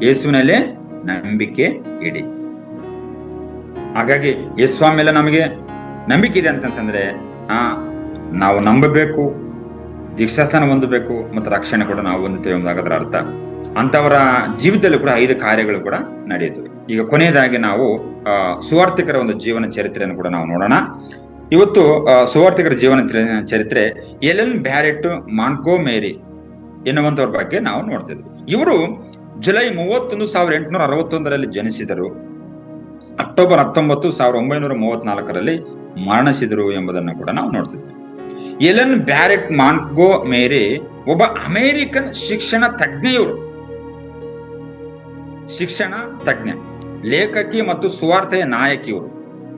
ಯೇಸುವಿನಲ್ಲೇ ನಂಬಿಕೆ ಇಡಿ. ಹಾಗಾಗಿ ಯೇಸುವ ಮೇಲೆ ನಮಗೆ ನಂಬಿಕೆ ಇದೆ ಅಂತಂತಂದ್ರೆ ನಾವು ನಂಬಬೇಕು, ದೀಕ್ಷಾಸ್ನಾನ ಹೊಂದಬೇಕು ಮತ್ತು ರಕ್ಷಣೆ ಕೂಡ ನಾವು ಹೊಂದುತ್ತೇವೆ ಎಂಬುದಾಗದ್ರ ಅರ್ಥ. ಅಂತವರ ಜೀವಿತದಲ್ಲಿ ಕೂಡ 5 ಕಾರ್ಯಗಳು ಕೂಡ ನಡೆಯುತ್ತವೆ. ಈಗ ಕೊನೆಯದಾಗಿ ನಾವು ಸುವಾರ್ತಿಕರ ಒಂದು ಜೀವನ ಚರಿತ್ರೆಯನ್ನು ಕೂಡ ನಾವು ನೋಡೋಣ. ಇವತ್ತು ಸುವಾರ್ತಿಕರ ಜೀವನ ಚರಿತ್ರೆ ಎಲೆನ್ ಬ್ಯಾರೆಟ್ ಮಾಂಟ್ಗೊಮೆರಿ ಎನ್ನುವಂತವ್ರ ಬಗ್ಗೆ ನಾವು ನೋಡ್ತಿದ್ವಿ. ಇವರು ಜುಲೈ 31, 1861ರಲ್ಲಿ ಜನಿಸಿದರು. ಅಕ್ಟೋಬರ್ 19, 1934ರಲ್ಲಿ ಮರಣಿಸಿದರು ಎಂಬುದನ್ನು ಕೂಡ ನಾವು ನೋಡ್ತಿದ್ವಿ. ಎಲೆನ್ ಬ್ಯಾರೆಟ್ ಮಾಂಟ್ಗೊಮೆರಿ ಒಬ್ಬ ಅಮೆರಿಕನ್ ಶಿಕ್ಷಣ ತಜ್ಞೆಯವರು, ಶಿಕ್ಷಣ ತಜ್ಞೆ, ಲೇಖಕಿ ಮತ್ತು ಸುವಾರ್ತೆಯ ನಾಯಕಿಯವರು.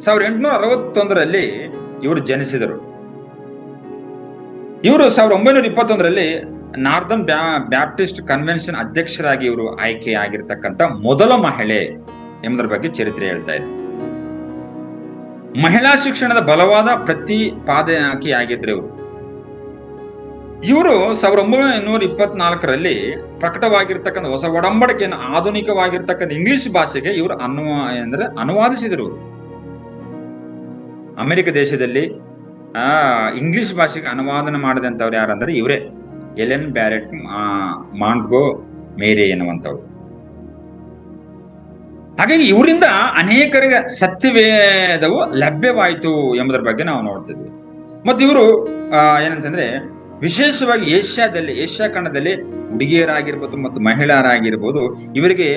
1861ರಲ್ಲಿ ಇವರು ಜನಿಸಿದರು. ಇವರು 1921ರಲ್ಲಿ ನಾರ್ದನ್ ಬ್ಯಾಪ್ಟಿಸ್ಟ್ ಕನ್ವೆನ್ಷನ್ ಅಧ್ಯಕ್ಷರಾಗಿ ಇವರು ಆಯ್ಕೆಯಾಗಿರ್ತಕ್ಕಂಥ ಮೊದಲ ಮಹಿಳೆ ಎಂಬುದರ ಬಗ್ಗೆ ಚರಿತ್ರೆ ಹೇಳ್ತಾ ಇದೆ. ಮಹಿಳಾ ಶಿಕ್ಷಣದ ಬಲವಾದ ಪ್ರತಿಪಾದಕಿಯಾಗಿದ್ರು ಇವರು 1924ರಲ್ಲಿ ಪ್ರಕಟವಾಗಿರ್ತಕ್ಕಂಥ ಹೊಸ ಒಡಂಬಡಿಕೆಯನ್ನು ಆಧುನಿಕವಾಗಿರ್ತಕ್ಕಂಥ ಇಂಗ್ಲಿಷ್ ಭಾಷೆಗೆ ಇವರು ಅನುವಾದಿಸಿದರು. ಅಮೆರಿಕ ದೇಶದಲ್ಲಿ ಇಂಗ್ಲಿಷ್ ಭಾಷೆಗೆ ಅನುವಾದನ ಮಾಡಿದಂಥವ್ರು ಯಾರಂದ್ರೆ ಇವರೇ, ಎಲೆನ್ ಬ್ಯಾರೆಟ್ ಮಾಂಟ್ಗೊಮೆರಿ ಎನ್ನುವಂಥವ್ರು. ಹಾಗಾಗಿ ಇವರಿಂದ ಅನೇಕರಿಗೆ ಸತ್ಯವೇದವು ಲಭ್ಯವಾಯಿತು ಎಂಬುದರ ಬಗ್ಗೆ ನಾವು ನೋಡ್ತಿದ್ವಿ. ಮತ್ತು ಇವರು ಏನಂತಂದ್ರೆ ವಿಶೇಷವಾಗಿ ಏಷ್ಯಾ ಖಂಡದಲ್ಲಿ ಹುಡುಗಿಯರಾಗಿರ್ಬೋದು ಮತ್ತು ಮಹಿಳೆಯರಾಗಿರ್ಬೋದು, ಇವರಿಗೆ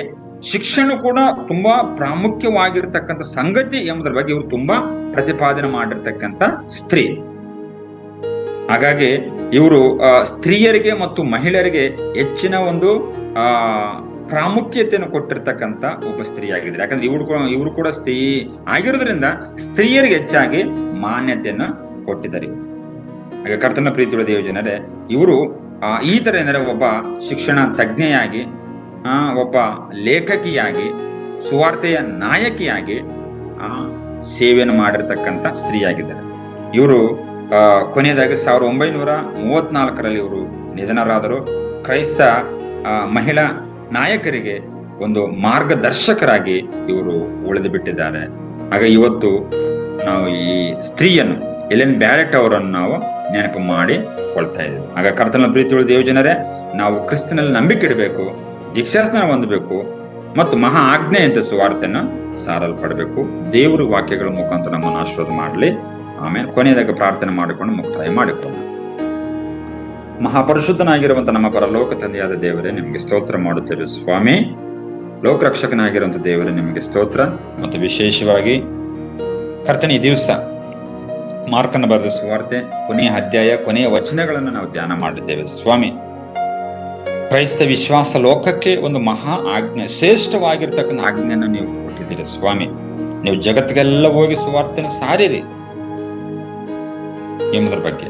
ಶಿಕ್ಷಣ ಕೂಡ ತುಂಬಾ ಪ್ರಾಮುಖ್ಯವಾಗಿರ್ತಕ್ಕಂಥ ಸಂಗತಿ ಎಂಬುದರ ಬಗ್ಗೆ ಇವರು ತುಂಬಾ ಪ್ರತಿಪಾದನೆ ಮಾಡಿರ್ತಕ್ಕಂಥ ಸ್ತ್ರೀ. ಹಾಗಾಗಿ ಇವರು ಸ್ತ್ರೀಯರಿಗೆ ಮತ್ತು ಮಹಿಳೆಯರಿಗೆ ಹೆಚ್ಚಿನ ಒಂದು ಪ್ರಾಮುಖ್ಯತೆಯನ್ನು ಕೊಟ್ಟಿರ್ತಕ್ಕಂಥ ಒಬ್ಬ ಸ್ತ್ರೀ ಆಗಿದ್ದಾರೆ. ಯಾಕಂದ್ರೆ ಇವರು ಕೂಡ ಸ್ತ್ರೀ ಆಗಿರೋದ್ರಿಂದ ಸ್ತ್ರೀಯರಿಗೆ ಹೆಚ್ಚಾಗಿ ಮಾನ್ಯತೆಯನ್ನು ಕೊಟ್ಟಿದ್ದಾರೆ. ಹಾಗೆ ಕರ್ತನ ಪ್ರೀತಿಯುಳ್ಳ ದೇವ ಜನರೇ, ಇವರು ಈ ತರ ಏನಾದ್ರೆ ಒಬ್ಬ ಶಿಕ್ಷಣ ತಜ್ಞೆಯಾಗಿ ಒಬ್ಬ ಲೇಖಕಿಯಾಗಿ, ಸುವಾರ್ತೆಯ ನಾಯಕಿಯಾಗಿ ಸೇವೆಯನ್ನು ಮಾಡಿರ್ತಕ್ಕಂಥ ಸ್ತ್ರೀಯಾಗಿದ್ದಾರೆ. ಇವರು ಕೊನೆಯದಾಗಿ 1934ರಲ್ಲಿ ಇವರು ನಿಧನರಾದರು. ಕ್ರೈಸ್ತ ಮಹಿಳಾ ನಾಯಕರಿಗೆ ಒಂದು ಮಾರ್ಗದರ್ಶಕರಾಗಿ ಇವರು ಉಳಿದು ಬಿಟ್ಟಿದ್ದಾರೆ. ಆಗ ಇವತ್ತು ನಾವು ಈ ಸ್ತ್ರೀಯನ್ನು, ಎಲೆನ್ ಬ್ಯಾರೆಟ್ ಅವರನ್ನು ನಾವು ನೆನಪು ಮಾಡಿಕೊಳ್ತಾ ಇದ್ದೇವೆ. ಆಗ ಕರ್ತನ ಪ್ರೀತಿಯುಳ್ಳ ದೇವಜನರೇ, ನಾವು ಕ್ರಿಸ್ತನಲ್ಲಿ ನಂಬಿಕೆ ಇಡಬೇಕು, ದೀಕ್ಷಾಸ್ನಾನ ಹೊಂದಬೇಕು ಮತ್ತು ಮಹಾ ಆಜ್ಞೆಯಂತೆ ಸುವಾರ್ತೆಯನ್ನು ಸಾರಲ್ಪಡಬೇಕು. ದೇವರ ವಾಕ್ಯಗಳ ಮುಖಾಂತರ ನಮ್ಮನ್ನು ಆಶೀರ್ವಾದ ಮಾಡಲಿ. ಆಮೇಲೆ ಕೊನೆಯದಾಗ ಪ್ರಾರ್ಥನೆ ಮಾಡಿಕೊಂಡು ಮುಕ್ತಾಯ ಮಾಡಿಕೊಂಡು, ಮಹಾಪರಿಶುದ್ಧನಾಗಿರುವಂತ ನಮ್ಮ ಪರಲೋಕ ತಂದೆಯಾದ ದೇವರೇ, ನಿಮಗೆ ಸ್ತೋತ್ರ ಮಾಡುತ್ತೇವೆ ಸ್ವಾಮಿ. ಲೋಕರಕ್ಷಕನಾಗಿರುವಂತ ದೇವರೇ, ನಿಮಗೆ ಸ್ತೋತ್ರ. ಮತ್ತು ವಿಶೇಷವಾಗಿ ಕರ್ತನೆ, ಈ ದಿವಸ ಮಾರ್ಕನ ಬರೆದ ಸುವಾರ್ತೆ ಕೊನೆಯ ಅಧ್ಯಾಯ, ಕೊನೆಯ ವಚನಗಳನ್ನು ನಾವು ಧ್ಯಾನ ಮಾಡಿದ್ದೇವೆ ಸ್ವಾಮಿ. ಕ್ರೈಸ್ತ ವಿಶ್ವಾಸ ಲೋಕಕ್ಕೆ ಒಂದು ಮಹಾ ಆಜ್ಞೆ, ಶ್ರೇಷ್ಠವಾಗಿರ್ತಕ್ಕಂಥ ಆಜ್ಞೆಯನ್ನು ನೀವು ಕೊಟ್ಟಿದ್ದೀರಿ ಸ್ವಾಮಿ. ನೀವು ಜಗತ್ತಿಗೆಲ್ಲ ಹೋಗಿ ಸುವಾರ್ತೆನ ಸಾರಿರಿ ಎಂಬುದರ ಬಗ್ಗೆ.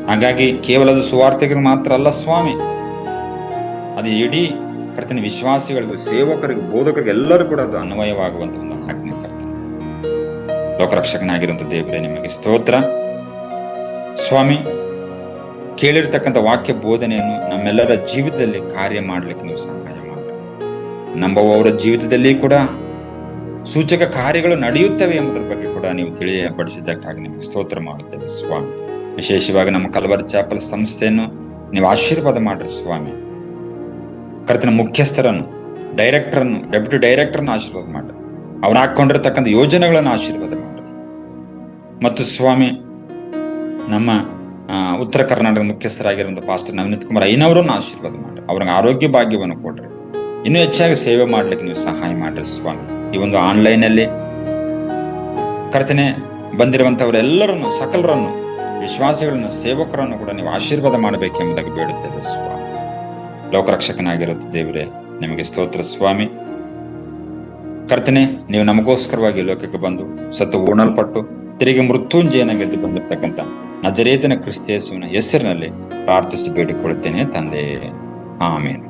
ಹಾಗಾಗಿ ಕೇವಲ ಅದು ಸುವಾರ್ತೆಗರು ಮಾತ್ರ ಅಲ್ಲ ಸ್ವಾಮಿ, ಅದು ಇಡೀ ಕರ್ತನ ವಿಶ್ವಾಸಿಗಳಿಗೂ, ಸೇವಕರಿಗೂ, ಬೋಧಕರಿಗೆ ಎಲ್ಲರೂ ಕೂಡ ಅದು ಅನ್ವಯವಾಗುವಂತ ಒಂದು ಆಜ್ಞೆ ಕರ್ತನೆ. ಲೋಕರಕ್ಷಕನಾಗಿರುವಂತ ದೇವರೇ, ನಿಮಗೆ ಸ್ತೋತ್ರ ಸ್ವಾಮಿ. ಕೇಳಿರ್ತಕ್ಕಂಥ ವಾಕ್ಯ ಬೋಧನೆಯನ್ನು ನಮ್ಮೆಲ್ಲರ ಜೀವಿತದಲ್ಲಿ ಕಾರ್ಯ ಮಾಡಲಿಕ್ಕೆ ನೀವು ಸಹಾಯ ಮಾಡಿ. ನಂಬುವವರ ಜೀವಿತದಲ್ಲಿ ಕೂಡ ಸೂಚಕ ಕಾರ್ಯಗಳು ನಡೆಯುತ್ತವೆ ಎಂಬುದರ ಬಗ್ಗೆ ಕೂಡ ನೀವು ತಿಳಿಯಪಡಿಸಿದ್ದಕ್ಕಾಗಿ ನಿಮಗೆ ಸ್ತೋತ್ರ ಮಾಡುತ್ತೇವೆ ಸ್ವಾಮಿ. ವಿಶೇಷವಾಗಿ ನಮ್ಮ ಕಲ್ವರಿ ಚಾಪಲ್ ಸಂಸ್ಥೆಯನ್ನು ನೀವು ಆಶೀರ್ವಾದ ಮಾಡ್ರಿ ಸ್ವಾಮಿ. ಕರ್ತನ ಮುಖ್ಯಸ್ಥರನ್ನು, ಡೈರೆಕ್ಟರನ್ನು, ಡೆಪ್ಯೂಟಿ ಡೈರೆಕ್ಟರ್ನ ಆಶೀರ್ವಾದ ಮಾಡ್ರಿ. ಅವ್ರು ಹಾಕೊಂಡಿರ್ತಕ್ಕಂಥ ಯೋಜನೆಗಳನ್ನು ಆಶೀರ್ವಾದ ಮಾಡ್ರಿ. ಮತ್ತು ಸ್ವಾಮಿ, ನಮ್ಮ ಉತ್ತರ ಕರ್ನಾಟಕದ ಮುಖ್ಯಸ್ಥರಾಗಿರುವಂತಹ ಪಾಸ್ಟರ್ ನವನೀತ್ ಕುಮಾರ್ ಐನವರನ್ನು ಆಶೀರ್ವಾದ ಮಾಡ್ರಿ. ಅವ್ರಿಗೆ ಆರೋಗ್ಯ ಭಾಗ್ಯವನ್ನು ಕೊಡ್ರಿ. ಇನ್ನೂ ಹೆಚ್ಚಾಗಿ ಸೇವೆ ಮಾಡ್ಲಿಕ್ಕೆ ನೀವು ಸಹಾಯ ಮಾಡ್ರಿ ಸ್ವಾಮಿ. ಈ ಒಂದು ಆನ್ಲೈನ್ ಕರ್ತನೆ ಬಂದಿರುವಂತವರೆಲ್ಲರನ್ನು, ಸಕಲರನ್ನು, ವಿಶ್ವಾಸಿಗಳನ್ನು, ಸೇವಕರನ್ನು ಕೂಡ ನೀವು ಆಶೀರ್ವಾದ ಮಾಡಬೇಕೆಂಬುದಾಗಿ ಬೇಡುತ್ತೇವೆ ಸ್ವಾಮಿ. ಲೋಕರಕ್ಷಕನಾಗಿರುತ್ತೆ ದೇವರೇ, ನಿಮಗೆ ಸ್ತೋತ್ರ ಸ್ವಾಮಿ. ಕರ್ತನೆ, ನೀವು ನಮಗೋಸ್ಕರವಾಗಿ ಲೋಕಕ್ಕೆ ಬಂದು ಸತ್ತು ಉಣಲ್ಪಟ್ಟು ತಿರುಗಿ ಮೃತ್ಯುಂಜಯನ ಗೆದ್ದು ಬಂದಿರ್ತಕ್ಕಂಥ ನಜರೇತನ ಕ್ರಿಸ್ತ ಯೇಸುವಿನ ಹೆಸರಿನಲ್ಲಿ ಪ್ರಾರ್ಥಿಸಿ ಬೇಡಿಕೊಳ್ಳುತ್ತೇನೆ ತಂದೆಯೇ, ಆಮೇನ್.